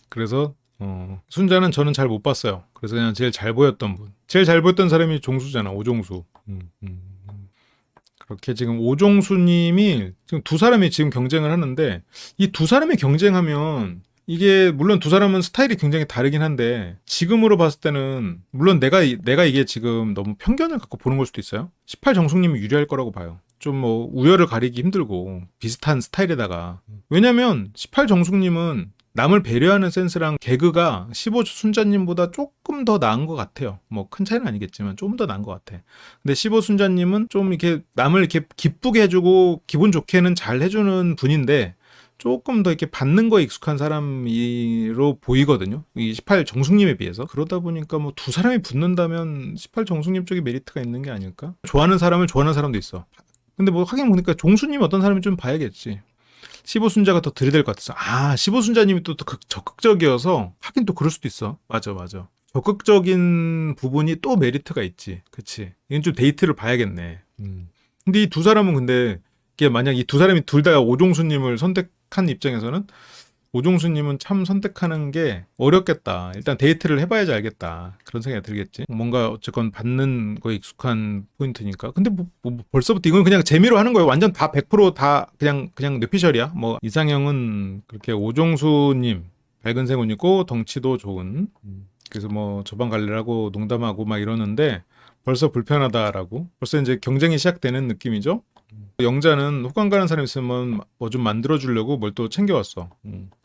그래서 순자는 저는 잘 못 봤어요. 그래서 그냥 제일 잘 보였던 분. 제일 잘 보였던 사람이 종수잖아. 오종수. 그렇게 지금 오종수님이 지금 두 사람이 지금 경쟁을 하는데 이 두 사람이 경쟁하면 이게 물론 두 사람은 스타일이 굉장히 다르긴 한데 지금으로 봤을 때는 물론 내가 이게 지금 너무 편견을 갖고 보는 걸 수도 있어요. 18 정숙님이 유리할 거라고 봐요. 좀 뭐 우열을 가리기 힘들고 비슷한 스타일에다가 왜냐면 18 정숙님은 남을 배려하는 센스랑 개그가 15 순자님보다 조금 더 나은 것 같아요. 뭐 큰 차이는 아니겠지만 조금 더 나은 것 같아. 근데 15 순자님은 좀 이렇게 남을 이렇게 기쁘게 해주고 기분 좋게는 잘 해주는 분인데 조금 더 이렇게 받는 거에 익숙한 사람으로 보이거든요. 이 18 정숙님에 비해서. 그러다 보니까 뭐 두 사람이 붙는다면 18 정숙님 쪽에 메리트가 있는 게 아닐까? 좋아하는 사람을 좋아하는 사람도 있어. 근데 뭐 하긴 보니까 종수님 어떤 사람이 좀 봐야겠지. 15순자가 더 들이댈 것 같아서. 15순자님이 또 적극적이어서 하긴 또 그럴 수도 있어. 맞아. 적극적인 부분이 또 메리트가 있지. 그치. 이건 좀 데이트를 봐야겠네. 근데 이 두 사람은 근데 이게 만약 이 두 사람이 둘 다 오종수님을 선택한 입장에서는 오종수님은 참 선택하는 게 어렵겠다. 일단 데이트를 해봐야지 알겠다. 그런 생각이 들겠지. 뭔가 어쨌건 받는 거에 익숙한 포인트니까. 근데 뭐 벌써부터 이건 그냥 재미로 하는 거예요. 완전 다 100%다 그냥 뇌피셜이야. 뭐 이상형은 그렇게 오종수님 밝은 생운이고 덩치도 좋은. 그래서 뭐 저방 갈래라고 농담하고 막 이러는데 벌써 불편하다라고. 벌써 이제 경쟁이 시작되는 느낌이죠. 영자는 호감 가는 사람 있으면 뭐 좀 만들어주려고 뭘 또 챙겨왔어.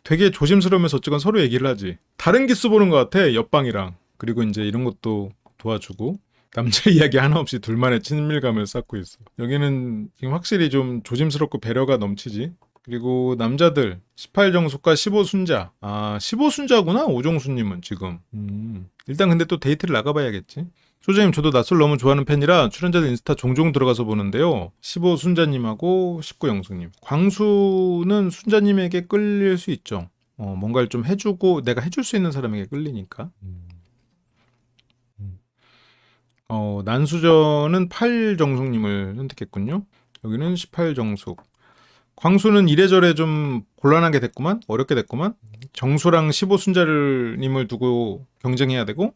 되게 조심스러우면서 어쨌건 서로 얘기를 하지. 다른 기수 보는 것 같아. 옆방이랑. 그리고 이제 이런 것도 도와주고. 남자 이야기 하나 없이 둘만의 친밀감을 쌓고 있어. 여기는 지금 확실히 좀 조심스럽고 배려가 넘치지. 그리고 남자들 18정숙과 15순자. 15순자구나 오종수님은 지금. 일단 근데 또 데이트를 나가봐야겠지. 소장님 저도 낯설 너무 좋아하는 팬이라 출연자들 인스타 종종 들어가서 보는데요. 15 순자님하고 19 영숙님. 광수는 순자님에게 끌릴 수 있죠. 뭔가를 좀 해주고 내가 해줄 수 있는 사람에게 끌리니까. 난수저는 8 정숙님을 선택했군요. 여기는 18 정숙. 광수는 이래저래 좀 곤란하게 됐구만. 어렵게 됐구만. 정수랑 15 순자님을 두고 경쟁해야 되고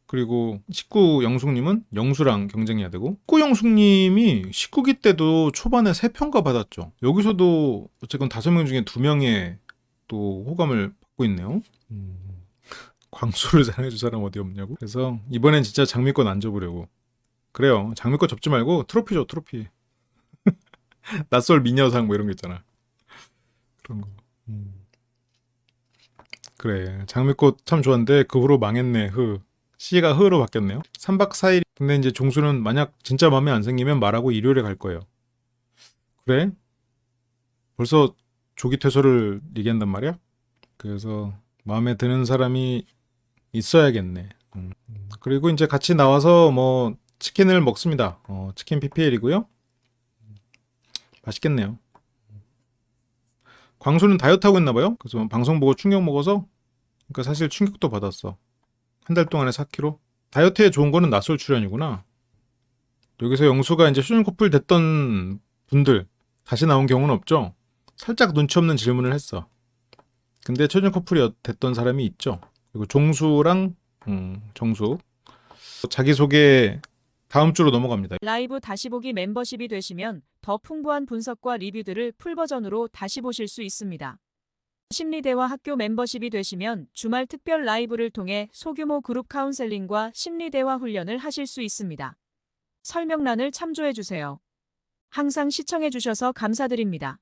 그리고 19 영숙님은 영수랑 경쟁해야 되고 19 영숙님이 19기 때도 초반에 3평가 받았죠. 여기서도 어쨌건 5명 중에 2명의 또 호감을 받고 있네요. 광수를 사랑해줄 사람 어디 없냐고. 그래서 이번엔 진짜 장미꽃 안 접으려고. 그래요. 장미꽃 접지 말고 트로피 줘. 트로피. 낯설 미녀상 뭐 이런 거 있잖아. 그런 거. 그래. 장미꽃 참 좋았는데 그 후로 망했네. C가 흐로 바뀌었네요. 3박 4일. 근데 이제 종수는 만약 진짜 마음에 안 생기면 말하고 일요일에 갈 거예요. 그래? 벌써 조기 퇴소를 얘기한단 말이야? 그래서 마음에 드는 사람이 있어야겠네. 그리고 이제 같이 나와서 뭐 치킨을 먹습니다. 치킨 PPL이고요. 맛있겠네요. 광수는 다이어트 하고 있나 봐요. 그래서 방송 보고 충격 먹어서 그러니까 사실 충격도 받았어. 한 달 동안에 4kg? 다이어트에 좋은 거는 낯설 출연이구나. 여기서 영수가 이제 쇼준 커플 됐던 분들 다시 나온 경우는 없죠? 살짝 눈치 없는 질문을 했어. 근데 최준 커플이 됐던 사람이 있죠. 그리고 종수랑 정수. 자기소개 다음 주로 넘어갑니다. 라이브 다시 보기 멤버십이 되시면 더 풍부한 분석과 리뷰들을 풀버전으로 다시 보실 수 있습니다. 심리대화 학교 멤버십이 되시면 주말 특별 라이브를 통해 소규모 그룹 카운셀링과 심리대화 훈련을 하실 수 있습니다. 설명란을 참조해주세요. 항상 시청해주셔서 감사드립니다.